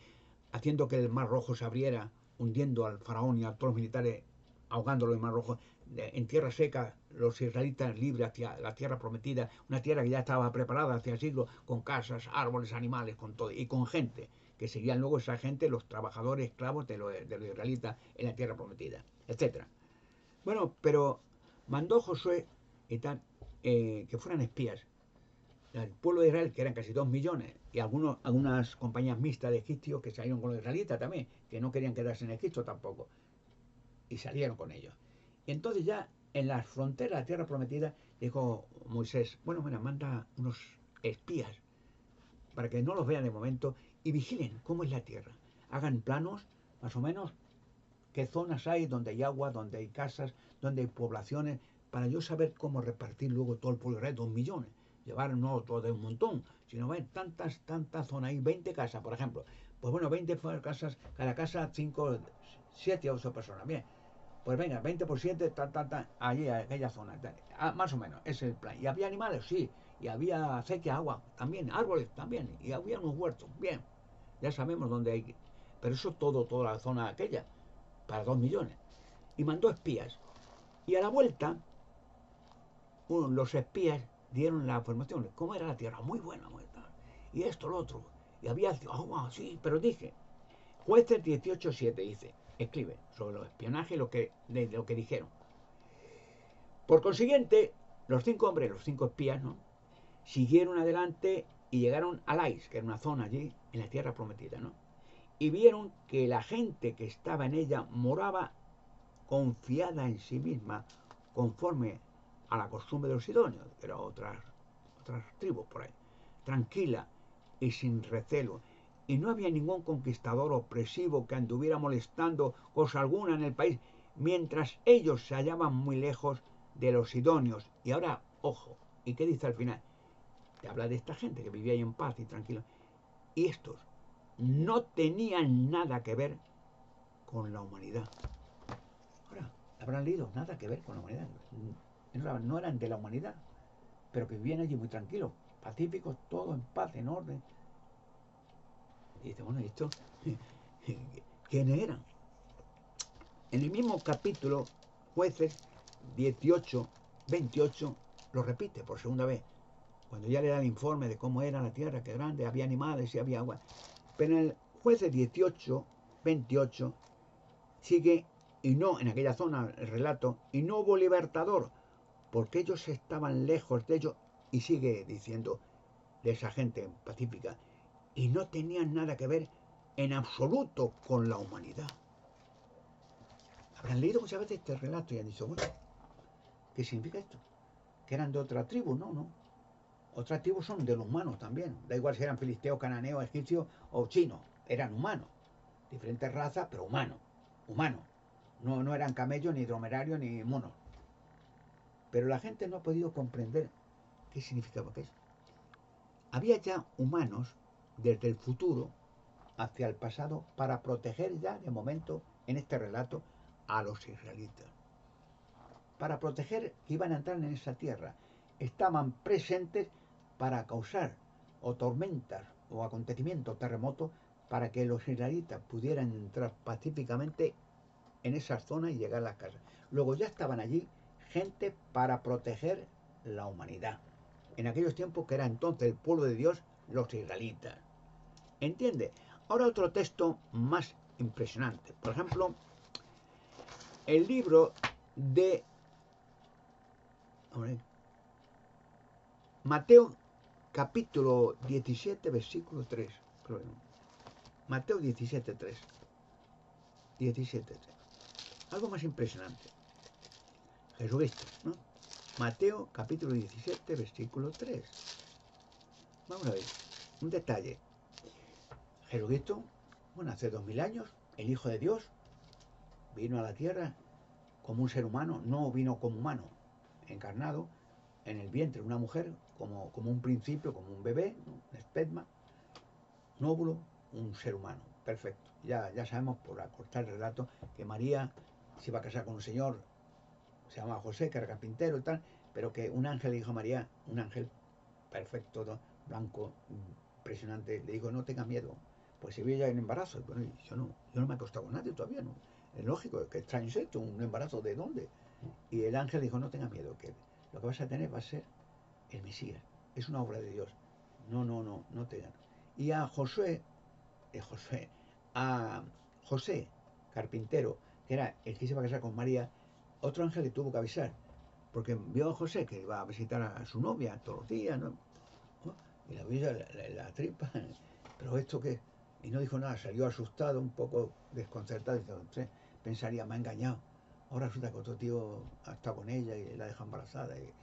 Speaker 1: haciendo que el Mar Rojo se abriera, hundiendo al faraón y a todos los militares, ahogándolo en el Mar Rojo. En tierra seca, los israelitas libres hacia la tierra prometida, una tierra que ya estaba preparada hacia siglos, con casas, árboles, animales, con todo, y con gente, que seguían luego esa gente, los trabajadores esclavos de los israelitas en la tierra prometida, etcétera. Bueno, pero mandó Josué y tal, que fueran espías. El pueblo de Israel, que eran casi 2 millones, y algunas compañías mixtas de egipcios que salieron con los israelitas también, que no querían quedarse en Egipto tampoco, y salieron con ellos. Y entonces ya en las fronteras de la tierra prometida dijo Moisés, bueno, mira, manda unos espías para que no los vean de momento y vigilen cómo es la tierra. Hagan planos, más o menos, qué zonas hay donde hay agua, donde hay casas, donde hay poblaciones, para yo saber cómo repartir luego todo el pueblo de 2 millones. Llevar no todo de un montón, sino ver tantas zonas, hay 20 casas, por ejemplo. Pues bueno, 20 casas, cada casa 5, 7 o 8 personas. Bien, pues venga, 20 por 7, allí, a aquella zona. Más o menos, ese es el plan. ¿Y había animales? Sí. Y había acequia, agua, también, árboles, también. Y había unos huertos, bien. Ya sabemos dónde hay. Pero eso toda la zona aquella, para 2 millones. Y mandó espías. Y a la vuelta, los espías dieron la información. ¿Cómo era la tierra? Muy buena, muy buena. Y esto, lo otro. Y había agua, sí, pero dije. Jueces 18:7 dice, escribe sobre los espionajes de lo que dijeron. Por consiguiente, los 5 hombres, los 5 espías, ¿no?, siguieron adelante y llegaron a Lais, que era una zona allí en la tierra prometida, ¿no? Y vieron que la gente que estaba en ella moraba confiada en sí misma, conforme a la costumbre de los sidonios, que eran otras tribus por ahí, tranquila y sin recelo. Y no había ningún conquistador opresivo que anduviera molestando cosa alguna en el país, mientras ellos se hallaban muy lejos de los sidonios. Y ahora, ojo, ¿y qué dice al final? Te habla de esta gente que vivía ahí en paz y tranquilo. Y estos no tenían nada que ver con la humanidad. Ahora, habrán leído nada que ver con la humanidad. No eran de la humanidad, pero que vivían allí muy tranquilos, pacíficos, todo en paz, en orden. Y dice, bueno, ¿y esto quiénes eran? En el mismo capítulo, Jueces 18:28, lo repite por segunda vez, cuando ya le da el informe de cómo era la tierra, qué grande, había animales y había agua. Pero en el Jueces 18:28 sigue, y no en aquella zona el relato, y no hubo libertador, porque ellos estaban lejos de ellos, y sigue diciendo de esa gente pacífica, y no tenían nada que ver en absoluto con la humanidad. Habrán leído muchas veces este relato y han dicho, bueno, ¿qué significa esto? Que eran de otra tribu, no. Otras tribus son de los humanos también, da igual si eran filisteos, cananeos, egipcios o chinos, eran humanos, diferentes razas, pero humanos. No eran camellos, ni dromerarios, ni monos. Pero la gente no ha podido comprender qué significaba eso. Había ya humanos desde el futuro hacia el pasado para proteger ya de momento, en este relato, a los israelitas. Para proteger que iban a entrar en esa tierra. Estaban presentes para causar o tormentas o acontecimientos, terremotos, para que los israelitas pudieran entrar pacíficamente en esa zona y llegar a las casas. Luego ya estaban allí gente para proteger la humanidad. En aquellos tiempos que era entonces el pueblo de Dios, los israelitas. ¿Entiende? Ahora otro texto más impresionante. Por ejemplo, el libro de Mateo capítulo 17, versículo 3. Mateo 17, 3. 17, 3. Algo más impresionante. Jesucristo, ¿no? Mateo capítulo 17, versículo 3. Vamos a ver, un detalle. Jesucristo, bueno, hace 2000 años, el Hijo de Dios, vino a la tierra como un ser humano, no vino como humano, encarnado en el vientre de una mujer, como un principio, como un bebé, ¿no? Un esperma, un óvulo, un ser humano, perfecto. Ya sabemos, por acortar el relato, que María se iba a casar con un señor, se llamaba José, que era carpintero y tal, pero que un ángel le dijo a María, un ángel perfecto, ¿no? Blanco, impresionante, le dijo, no tenga miedo, pues si ve ya en embarazo. Y bueno, yo no me he acostado con nadie todavía, ¿no? Es lógico, que extraño es esto, un embarazo de dónde. Y el ángel dijo, no tenga miedo, que lo que vas a tener va a ser el Mesías, es una obra de Dios. No tengan. Y a a José, carpintero, que era el que se iba a casar con María, otro ángel le tuvo que avisar, porque vio a José que iba a visitar a su novia todos los días, ¿no? Y la vio la tripa, pero ¿esto qué? Y no dijo nada, salió asustado, un poco desconcertado, y dice, pensaría, me ha engañado. Ahora resulta que otro tío ha estado con ella y la deja embarazada. Y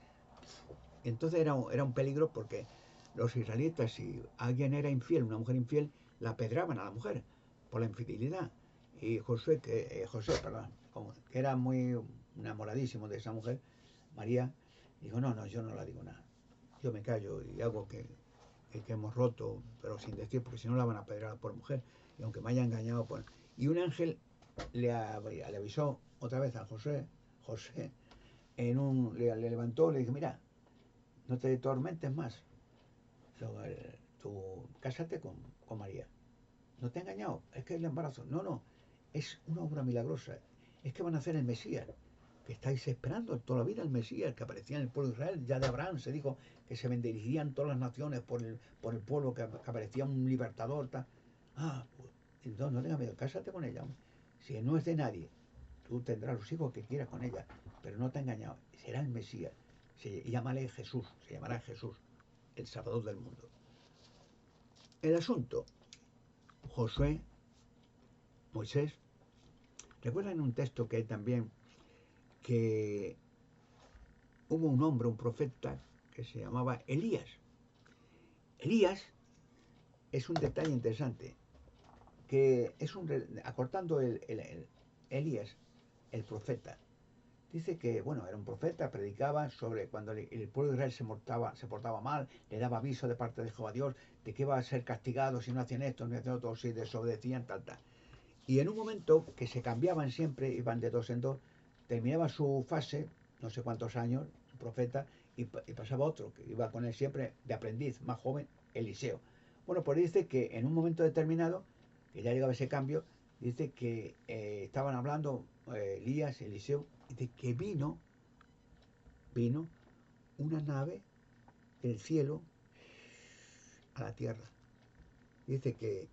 Speaker 1: entonces era un peligro porque los israelitas, si alguien era infiel, una mujer infiel, la pedraban a la mujer por la infidelidad. Y José, perdón, que era muy enamoradísimo de esa mujer, María, dijo, no, yo no la digo nada. Yo me callo y hago que hemos roto, pero sin decir, porque si no la van a pedrar por mujer. Y aunque me haya engañado, pues... Y un ángel le avisó otra vez a José le levantó, le dijo, mira, no te tormentes más. Tú cásate con María. No te ha engañado, es que es el embarazo. No, es una obra milagrosa. Es que van a hacer el Mesías, que estáis esperando toda la vida el Mesías, que aparecía en el pueblo de Israel. Ya de Abraham se dijo que se bendecirían todas las naciones por el pueblo, que aparecía un libertador. Tal. Pues, entonces no tengas miedo, cásate con ella. Si no es de nadie, tú tendrás los hijos que quieras con ella, pero no te ha engañado, será el Mesías. Se llamará Jesús, el Salvador del mundo. El asunto, Josué, Moisés, recuerdan un texto que hay también, que hubo un hombre, un profeta, que se llamaba Elías. Elías es un detalle interesante, que es acortando Elías, el profeta. Dice que, bueno, era un profeta, predicaba sobre cuando el pueblo de Israel se portaba mal, le daba aviso de parte de Jehová Dios de que iba a ser castigado si no hacían esto, no hacían otro, si desobedecían, tal. Y en un momento que se cambiaban siempre, iban de dos en dos, terminaba su fase, no sé cuántos años, un profeta, y pasaba otro, que iba con él siempre de aprendiz, más joven, Eliseo. Bueno, pues dice que en un momento determinado, que ya llegaba ese cambio, dice que estaban hablando Elías, Eliseo, de que vino una nave del cielo a la tierra. Dice que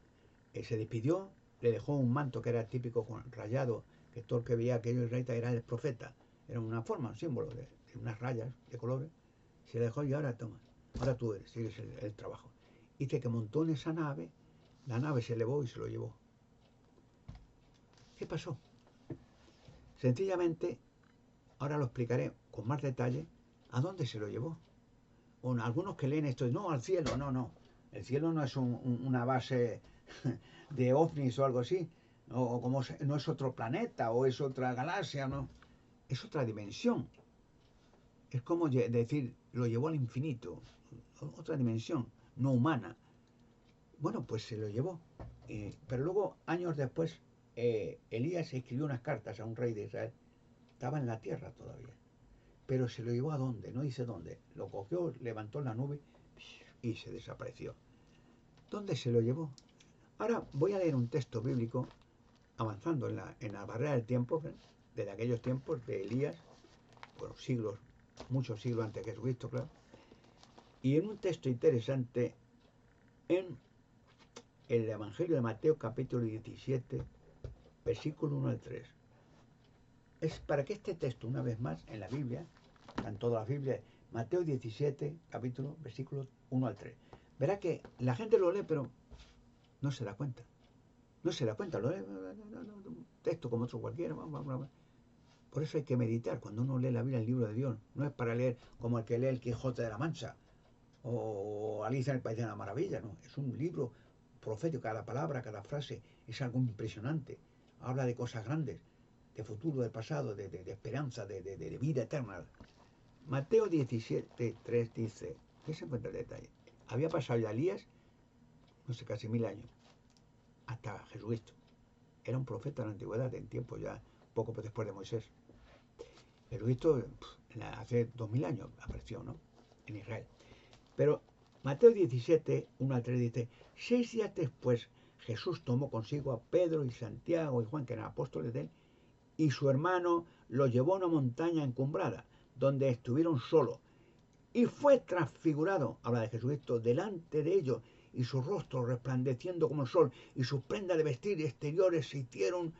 Speaker 1: se despidió, le dejó un manto que era típico con rayado, que todo el que veía aquello israelita era el profeta, era una forma, un símbolo de unas rayas de colores, se le dejó y ahora toma, ahora tú sigues el trabajo. Dice que montó en esa nave, la nave se elevó y se lo llevó. ¿Qué pasó? Sencillamente, ahora lo explicaré con más detalle, a dónde se lo llevó. Bueno, algunos que leen esto, no, al cielo, no. El cielo no es una base de ovnis o algo así, o como no es otro planeta o es otra galaxia, no. Es otra dimensión. Es como decir, lo llevó al infinito, otra dimensión, no humana. Bueno, pues se lo llevó. Pero luego, años después, Elías escribió unas cartas a un rey de Israel. Estaba en la tierra todavía. Pero se lo llevó a dónde, no dice dónde. Lo cogió, levantó la nube y se desapareció. ¿Dónde se lo llevó? Ahora voy a leer un texto bíblico avanzando en la barrera del tiempo, desde aquellos tiempos de Elías, bueno, siglos, muchos siglos antes de Jesucristo, claro. Y en un texto interesante, en el Evangelio de Mateo, capítulo 17, versículo 1 al 3. Es para que este texto, una vez más, en la Biblia, en toda la Biblia, Mateo 17, capítulo, versículo 1 al 3. Verá que la gente lo lee, pero no se da cuenta. No se da cuenta, lo lee, un texto como otro cualquiera. Por eso hay que meditar cuando uno lee la Biblia, el libro de Dios. No es para leer como el que lee el Quijote de la Mancha o Alicia en el País de la Maravilla, no. Es un libro profético, cada palabra, cada frase es algo impresionante. Habla de cosas grandes, de futuro, del pasado, de esperanza, de vida eterna. Mateo 17, 3 dice, ¿qué se encuentra el detalle? Había pasado ya Elías, no sé, casi 1000 años, hasta Jesucristo. Era un profeta en la antigüedad, en tiempo ya, poco después de Moisés. Jesucristo hace 2000 años apareció, ¿no? En Israel. Pero Mateo 17, 1 al 3 dice, 6 días después Jesús tomó consigo a Pedro y Santiago y Juan, que eran apóstoles de él, y su hermano los llevó a una montaña encumbrada, donde estuvieron solos. Y fue transfigurado, habla de Jesucristo, delante de ellos, y su rostro resplandeciendo como el sol, y sus prendas de vestir exteriores se hicieron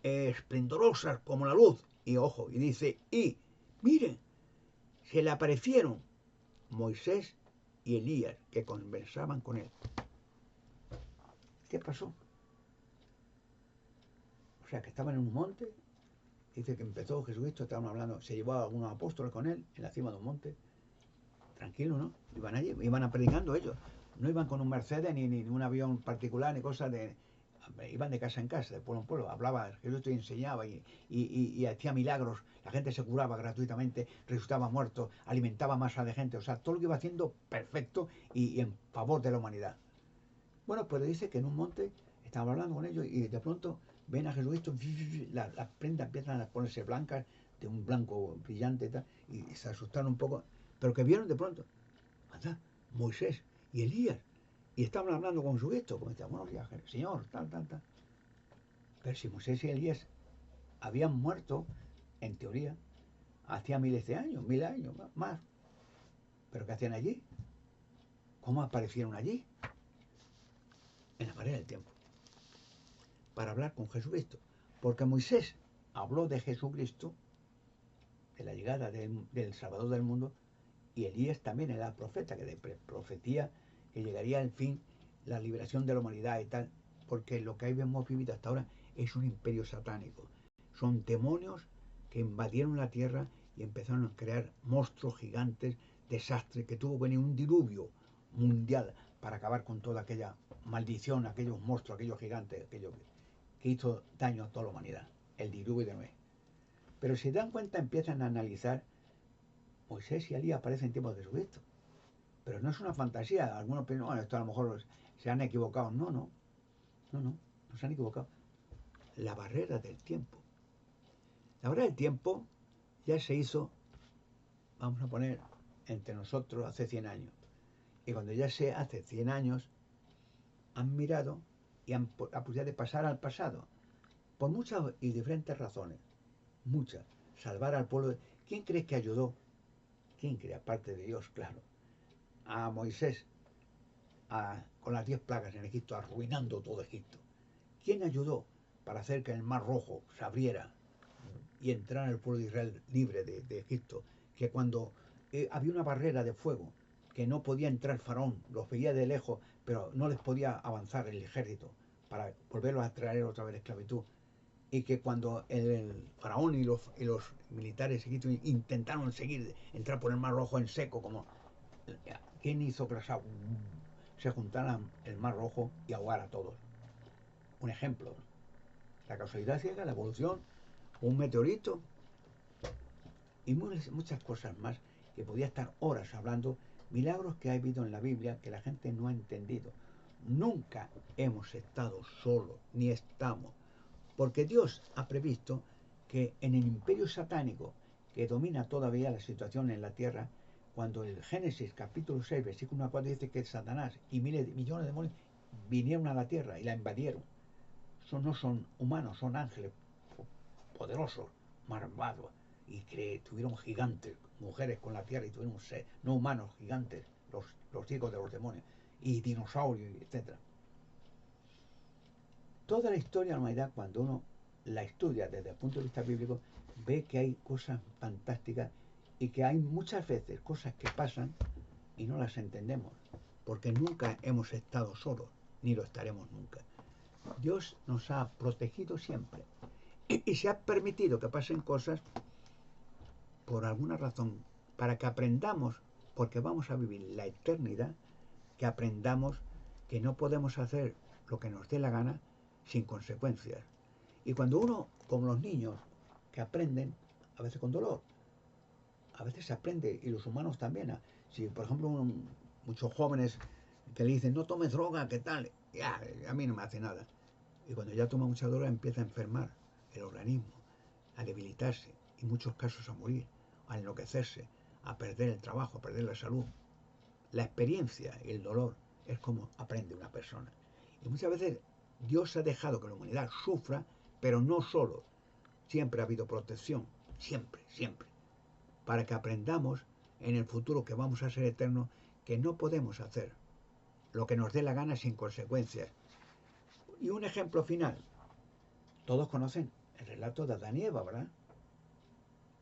Speaker 1: esplendorosas como la luz. Y ojo, y dice, y miren, se le aparecieron Moisés y Elías, que conversaban con él. ¿Qué pasó? O sea, que estaban en un monte, dice que empezó Jesucristo, estaban hablando, se llevó a algunos apóstoles con él, en la cima de un monte, tranquilo, ¿no? Iban allí, iban predicando ellos, no iban con un Mercedes, ni un avión particular, ni cosas de... Iban de casa en casa, de pueblo en pueblo, hablaba, Jesucristo enseñaba y hacía milagros, la gente se curaba gratuitamente, resucitaba muertos, alimentaba masa de gente, o sea, todo lo que iba haciendo perfecto y en favor de la humanidad. Bueno, pues dice que en un monte estaban hablando con ellos y de pronto ven a Jesucristo, las prendas empiezan a ponerse blancas, de un blanco brillante y tal, y se asustaron un poco, pero que vieron de pronto, anda, Moisés y Elías, y estaban hablando con Jesucristo, como decían, buenos días, Señor, tal, tal, tal. Pero si Moisés y Elías habían muerto, en teoría, hacía miles de años, 1000 años más, pero ¿qué hacían allí? ¿Cómo aparecieron allí? En la pared del tiempo, para hablar con Jesucristo. Porque Moisés habló de Jesucristo, de la llegada del Salvador del mundo, y Elías también era profeta, que profetía que llegaría al fin la liberación de la humanidad y tal, porque lo que hemos vivido hasta ahora es un imperio satánico. Son demonios que invadieron la tierra y empezaron a crear monstruos gigantes, desastres, que tuvo que venir un diluvio mundial para acabar con toda aquella maldición, aquellos monstruos, aquellos gigantes, aquello que hizo daño a toda la humanidad, el diluvio de Noé. Pero si dan cuenta, empiezan a analizar, Moisés y Elías aparecen en tiempos de Jesucristo. Pero no es una fantasía. Algunos piensan, bueno, esto a lo mejor se han equivocado. No, no, no, no, no se han equivocado. La barrera del tiempo. La barrera del tiempo ya se hizo, vamos a poner, entre nosotros hace 100 años. Y cuando ya se hace 100 años, han mirado y han la posibilidad de pasar al pasado. Por muchas y diferentes razones. Muchas. Salvar al pueblo. ¿Quién cree que ayudó? ¿Quién cree? Aparte de Dios, claro. A Moisés con las 10 plagas en Egipto, arruinando todo Egipto. ¿Quién ayudó para hacer que el Mar Rojo se abriera y entrara el pueblo de Israel libre de Egipto? Que cuando había una barrera de fuego, que no podía entrar Faraón, los veía de lejos, pero no les podía avanzar el ejército para volverlos a traer otra vez la esclavitud. Y que cuando el Faraón y los militares egipcios intentaron seguir, entrar por el Mar Rojo en seco, como ¿quién hizo que se juntaran el Mar Rojo y ahogara a todos? Un ejemplo. La causalidad ciega, la evolución, un meteorito y muchas cosas más que podía estar horas hablando, milagros que ha habido en la Biblia que la gente no ha entendido. Nunca hemos estado solos, ni estamos, porque Dios ha previsto que en el imperio satánico que domina todavía la situación en la tierra, cuando el Génesis capítulo 6, versículo 1 a 4 dice que Satanás y millones de demonios vinieron a la tierra y la invadieron. no son humanos, son ángeles poderosos, malvados, y que tuvieron gigantes, mujeres con la tierra, y tuvieron no humanos, gigantes, los hijos de los demonios, y dinosaurios, etcétera. Toda la historia de la humanidad, cuando uno la estudia desde el punto de vista bíblico, ve que hay cosas fantásticas y que hay muchas veces cosas que pasan y no las entendemos, porque nunca hemos estado solos, ni lo estaremos nunca. Dios nos ha protegido siempre y se ha permitido que pasen cosas por alguna razón, para que aprendamos, porque vamos a vivir la eternidad, que aprendamos que no podemos hacer lo que nos dé la gana sin consecuencias. Y cuando uno, como los niños, que aprenden, a veces con dolor, a veces se aprende, y los humanos también. Si, por ejemplo, muchos jóvenes que le dicen, no tomes droga, ¿qué tal? Ya, a mí no me hace nada. Y cuando ya toma mucha droga empieza a enfermar el organismo, a debilitarse, y en muchos casos a morir, a enloquecerse, a perder el trabajo, a perder la salud. La experiencia y el dolor es como aprende una persona. Y muchas veces Dios ha dejado que la humanidad sufra, pero no solo. Siempre ha habido protección, siempre, siempre. Para que aprendamos en el futuro que vamos a ser eternos, que no podemos hacer lo que nos dé la gana sin consecuencias. Y un ejemplo final. Todos conocen el relato de Adán y Eva, ¿verdad?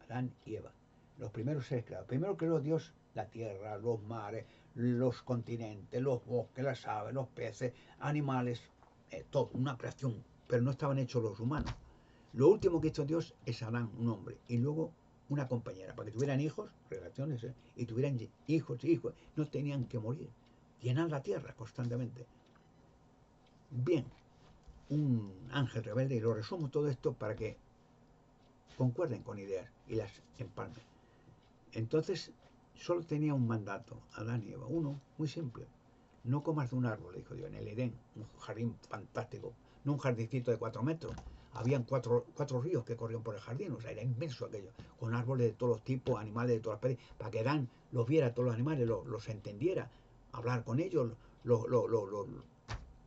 Speaker 1: Adán y Eva. Los primeros seres creados. Primero creó Dios la tierra, los mares, los continentes, los bosques, las aves, los peces, animales, todo, una creación. Pero no estaban hechos los humanos. Lo último que hizo Dios es Adán, un hombre, y luego una compañera, para que tuvieran hijos, relaciones, y tuvieran hijos y hijos, no tenían que morir, llenar la tierra constantemente. Bien, un ángel rebelde, y lo resumo todo esto para que concuerden con ideas y las empalmen. Entonces, solo tenía un mandato, Adán y Eva, uno, muy simple. No comas de un árbol, dijo Dios, en el Edén, un jardín fantástico, no un jardincito de 4 metros. Habían cuatro ríos que corrían por el jardín, o sea, era inmenso aquello, con árboles de todos los tipos, animales de todas las especies, para que Adán los viera a todos los animales, los entendiera, hablar con ellos,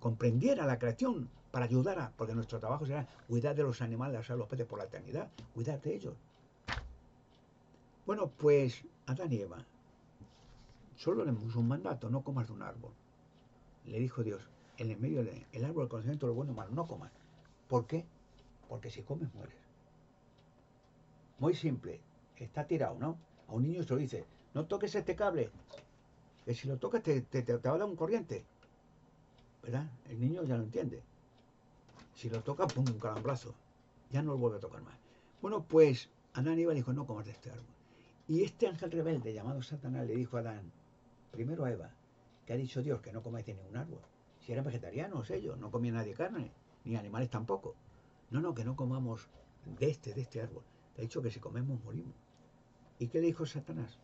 Speaker 1: comprendiera la creación, para ayudar porque nuestro trabajo será cuidar de los animales, a los peces por la eternidad, cuidar de ellos. Bueno, pues Adán y Eva, solo le puso un mandato, no comas de un árbol. Le dijo Dios, en el medio del árbol del conocimiento de lo bueno y malo, no comas. ¿Por qué? Porque si comes mueres. Muy simple, está tirado, ¿no? A un niño se lo dice, no toques este cable, que si lo tocas te va a dar un corriente, ¿verdad? El niño ya lo entiende. Si lo toca, pum, un calambrazo. Ya no lo vuelve a tocar más. Bueno, pues Adán y Eva dijo, no comas de este árbol. Y este ángel rebelde llamado Satanás le dijo a Adán, primero a Eva, que ha dicho Dios que no comáis de ningún árbol. Si eran vegetarianos ellos, no comía nadie carne, ni animales tampoco. No, que no comamos de este árbol. Te ha dicho que si comemos morimos. ¿Y qué le dijo Satanás?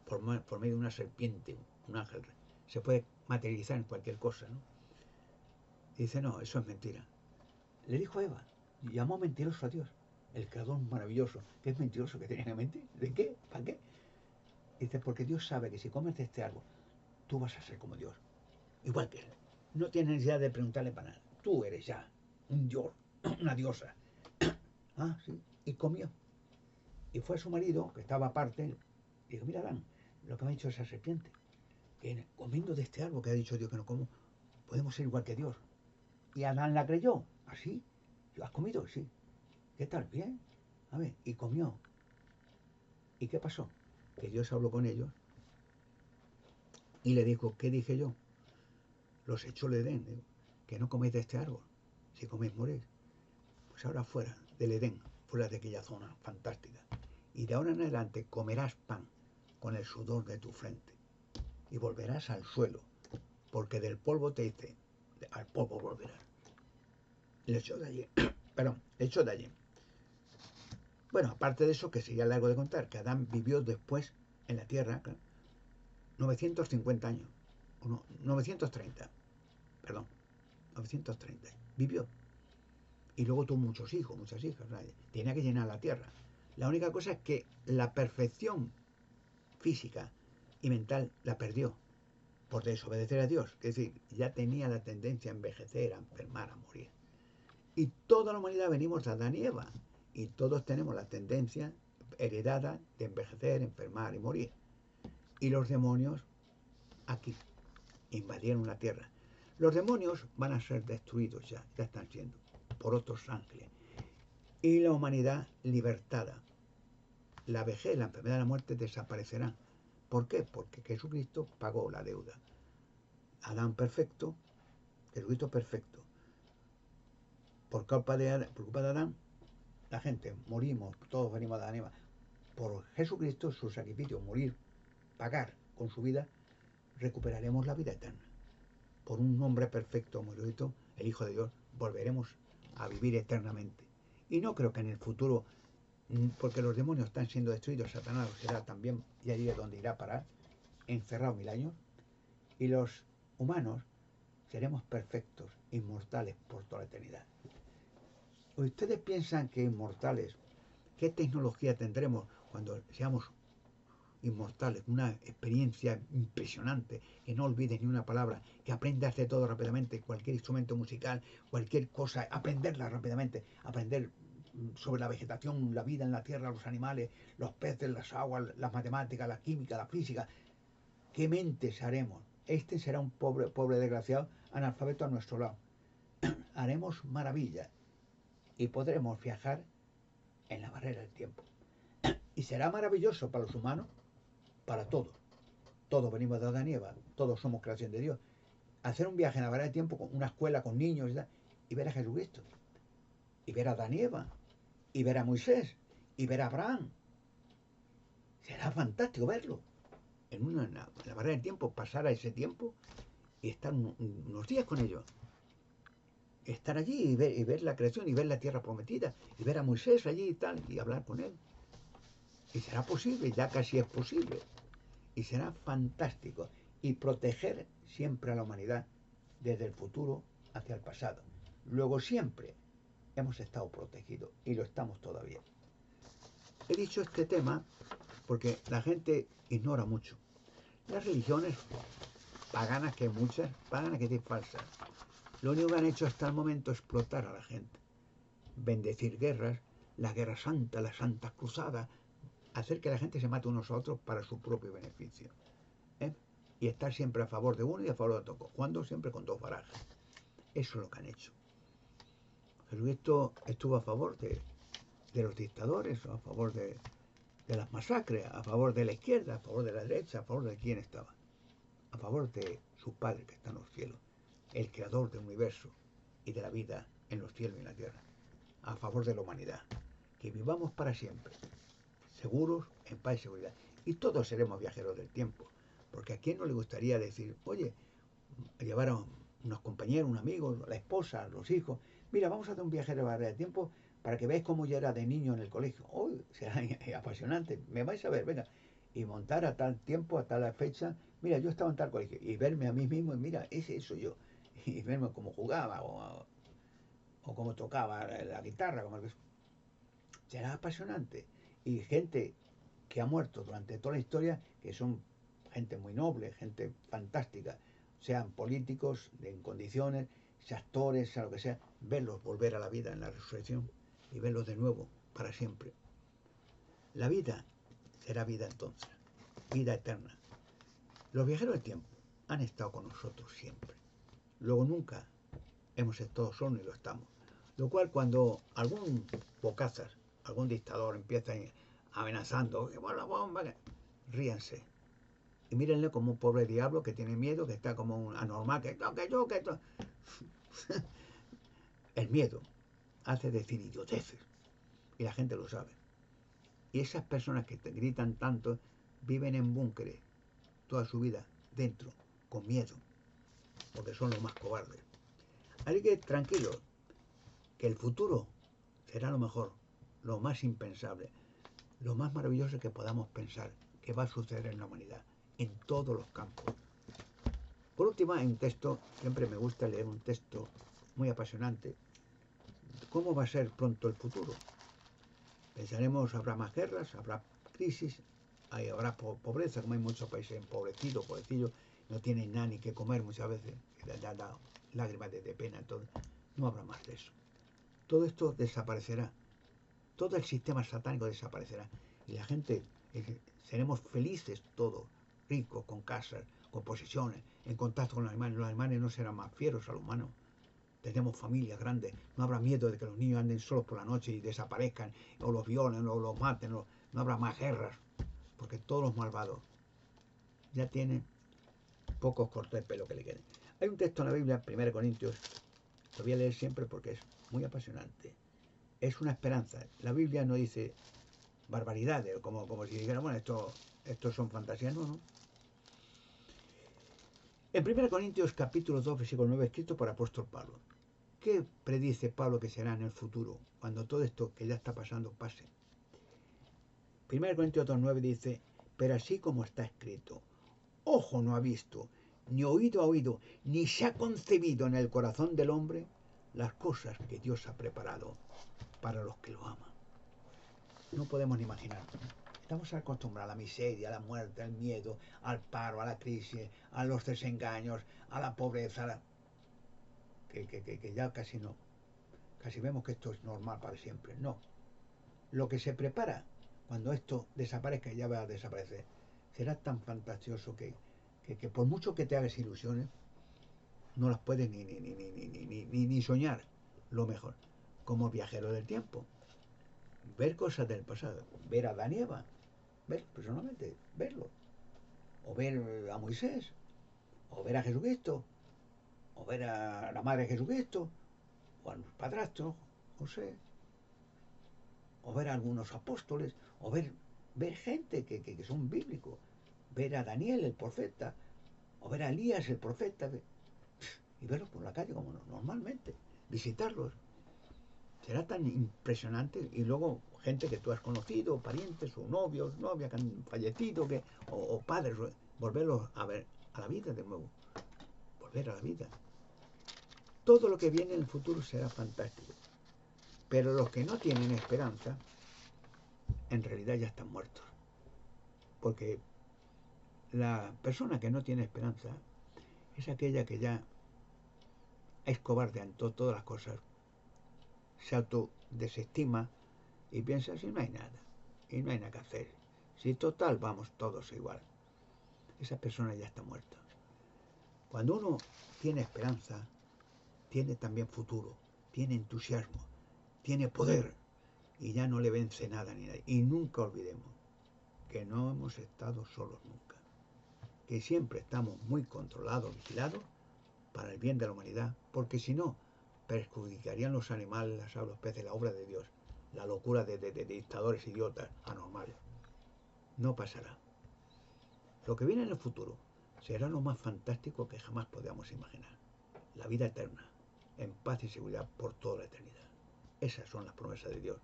Speaker 1: Por medio de una serpiente, un ángel. Se puede materializar en cualquier cosa, ¿no? Y dice, no, eso es mentira. Le dijo a Eva, llamó mentiroso a Dios, el creador maravilloso, que es mentiroso, que tenía que mentir. ¿De qué? ¿Para qué? Dice, porque Dios sabe que si comes de este árbol, tú vas a ser como Dios, igual que él. No tienes necesidad de preguntarle para nada. Tú eres ya un dios, una diosa. Ah, sí. Y comió. Y fue a su marido, que estaba aparte, y dijo, mira, Adán, lo que me ha dicho esa serpiente, que comiendo de este árbol que ha dicho Dios que no como, podemos ser igual que Dios. Y Adán la creyó. ¿Así? ¿Lo has comido? Sí. ¿Qué tal? Bien. A ver, y comió. ¿Y qué pasó? Que Dios habló con ellos y le dijo, ¿qué dije yo? Los echó del Edén, digo, que no coméis de este árbol. Si coméis moréis. Pues ahora fuera del Edén, fuera de aquella zona fantástica. Y de ahora en adelante comerás pan con el sudor de tu frente. Y volverás al suelo, porque del polvo te hice, al polvo volverás. Le echó de allí. Perdón, le echó de allí. Bueno, aparte de eso, que sería largo de contar, que Adán vivió después en la tierra, claro, 950 años, o no, 930, perdón, 930, vivió. Y luego tuvo muchos hijos, muchas hijas, ¿no? Tenía que llenar la tierra. La única cosa es que la perfección física y mental la perdió por desobedecer a Dios. Es decir, ya tenía la tendencia a envejecer, a enfermar, a morir. Y toda la humanidad venimos de Adán y Eva. Y todos tenemos la tendencia heredada de envejecer, enfermar y morir. Y los demonios aquí invadieron la tierra. Los demonios van a ser destruidos ya están siendo, por otros ángeles. Y la humanidad libertada. La vejez, la enfermedad, la muerte desaparecerán. ¿Por qué? Porque Jesucristo pagó la deuda. Adán perfecto, Jesucristo perfecto. Por culpa de Adán, la gente morimos, todos venimos de Adán y Eva. Por Jesucristo, su sacrificio, morir, pagar con su vida, recuperaremos la vida eterna. Por un hombre perfecto, como Jesucristo, el Hijo de Dios, volveremos a vivir eternamente. Y no creo que en el futuro, porque los demonios están siendo destruidos, Satanás será también, y allí es donde irá a parar, encerrado 1000 años, y los humanos seremos perfectos, inmortales por toda la eternidad. ¿Ustedes piensan que inmortales, qué tecnología tendremos cuando seamos inmortales? Una experiencia impresionante, que no olvides ni una palabra, que aprendas de todo rápidamente, cualquier instrumento musical, cualquier cosa, aprenderla rápidamente, aprender sobre la vegetación, la vida en la tierra, los animales, los peces, las aguas, las matemáticas, la química, la física. ¿Qué mentes haremos? Este será un pobre desgraciado analfabeto a nuestro lado. Haremos maravillas y podremos viajar en la barrera del tiempo. Y será maravilloso para los humanos, para todos. Todos venimos de Adán y Eva, todos somos creación de Dios. Hacer un viaje en la barrera del tiempo con una escuela con niños y ver a Jesucristo, y ver a Adán y Eva, y ver a Moisés, y ver a Abraham. Será fantástico verlo. En la barrera del tiempo, pasar a ese tiempo y estar unos días con ellos. Estar allí y ver la creación y ver la tierra prometida y ver a Moisés allí y tal y hablar con él. Y será posible, ya casi es posible. Y será fantástico. Y proteger siempre a la humanidad desde el futuro hacia el pasado. Luego siempre hemos estado protegidos y lo estamos todavía. He dicho este tema porque la gente ignora mucho. Las religiones paganas, que hay muchas, paganas que hay falsas, lo único que han hecho hasta el momento es explotar a la gente, bendecir guerras, la guerra santa, las santas cruzadas, hacer que la gente se mate unos a otros para su propio beneficio. Y estar siempre a favor de uno y a favor de otro, jugando siempre con dos barajas. Eso es lo que han hecho. Jesucristo estuvo a favor de los dictadores, a favor de las masacres, a favor de la izquierda, a favor de la derecha, a favor de quién estaba. A favor de su Padre que está en los cielos, el creador del universo y de la vida en los cielos y en la tierra. A favor de la humanidad. Que vivamos para siempre, seguros, en paz y seguridad. Y todos seremos viajeros del tiempo. Porque a quién no le gustaría decir, oye, llevar a unos compañeros, un amigo, la esposa, los hijos, mira, vamos a hacer un viaje de barrera de tiempo para que veáis cómo yo era de niño en el colegio. Hoy será apasionante, me vais a ver, venga. Y montar a tal tiempo, a tal fecha, mira, yo estaba en tal colegio. Y verme a mí mismo, y mira, ese soy yo. Y verme cómo jugaba o cómo tocaba la guitarra. Será apasionante. Y gente que ha muerto durante toda la historia, que son gente muy noble, gente fantástica, sean políticos en condiciones, sean actores, sea lo que sea, verlos volver a la vida en la resurrección y verlos de nuevo para siempre. La vida será vida entonces, vida eterna. Los viajeros del tiempo han estado con nosotros siempre. Luego nunca hemos estado solos ni lo estamos. Lo cual cuando algún bocazas, algún dictador empieza amenazando, que bueno, la bomba, ríanse. Y mírenle como un pobre diablo que tiene miedo, que está como un anormal, que yo. El miedo hace decir idioteces. Y la gente lo sabe. Y esas personas que te gritan tanto viven en búnkeres toda su vida, dentro, con miedo, porque son los más cobardes. Así que tranquilos, que el futuro será lo mejor, lo más impensable, lo más maravilloso que podamos pensar que va a suceder en la humanidad, en todos los campos. Por último, hay un texto, siempre me gusta leer un texto muy apasionante. ¿Cómo va a ser pronto el futuro? Pensaremos, habrá más guerras, habrá crisis, habrá pobreza, como hay muchos países empobrecidos, pobrecillos, no tienen nada ni que comer muchas veces, les da lágrimas de pena, entonces no habrá más de eso. todo esto desaparecerá. Todo el sistema satánico desaparecerá. Y la gente, seremos felices todos, ricos, con casas, con posesiones, en contacto con los animales. Los animales no serán más fieros a los humanos. Tenemos familias grandes. No habrá miedo de que los niños anden solos por la noche y desaparezcan, o los violen, o los maten. No habrá más guerras, porque todos los malvados ya tienen pocos cortes de pelo que le queden. Hay un texto en la Biblia, 1 Corintios, lo voy a leer siempre porque es muy apasionante. Es una esperanza. La Biblia no dice barbaridades, como si dijera, bueno, esto son fantasías. No, no. En 1 Corintios capítulo 2, versículo 9, escrito por apóstol Pablo. ¿Qué predice Pablo que será en el futuro, cuando todo esto que ya está pasando pase? 1 Corintios 2, 9 dice, pero así como está escrito, ojo no ha visto, ni oído ha oído, ni se ha concebido en el corazón del hombre las cosas que Dios ha preparado para los que lo aman. No podemos ni imaginar. Estamos acostumbrados a la miseria, a la muerte, al miedo, al paro, a la crisis, a los desengaños, a la pobreza, que ya casi no. Casi vemos que esto es normal para siempre. No. Lo que se prepara cuando esto desaparezca y ya va a desaparecer, será tan fantasioso que por mucho que te hagas ilusiones, no las puedes ni soñar lo mejor. Como viajero del tiempo. Ver cosas del pasado. Ver a Adán y Eva. Ver personalmente. Verlo. O ver a Moisés. O ver a Jesucristo. O ver a la madre de Jesucristo. O al padrastro. José. O ver a algunos apóstoles. O ver gente que son bíblicos. Ver a Daniel, el profeta. O ver a Elías, el profeta. Y verlos por la calle como normalmente. Visitarlos. Será tan impresionante. Y luego gente que tú has conocido, parientes o novios, novias que han fallecido, o padres, volverlos a ver a la vida de nuevo. Volver a la vida. Todo lo que viene en el futuro será fantástico. Pero los que no tienen esperanza, en realidad ya están muertos. Porque la persona que no tiene esperanza es aquella que ya es cobarde ante todas las cosas, se autodesestima y piensa si no hay nada, y no hay nada que hacer, si total vamos todos igual. Esa persona ya está muerta. Cuando uno tiene esperanza, tiene también futuro, tiene entusiasmo, tiene poder, y ya no le vence nada ni nadie. Y nunca olvidemos que no hemos estado solos nunca, que siempre estamos muy controlados, vigilados, para el bien de la humanidad, porque si no, perjudicarían los animales, las aves, los peces, la obra de Dios, la locura de dictadores idiotas, anormales. No pasará. Lo que viene en el futuro será lo más fantástico que jamás podamos imaginar. La vida eterna, en paz y seguridad por toda la eternidad. Esas son las promesas de Dios,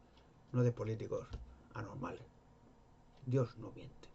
Speaker 1: no de políticos anormales. Dios no miente.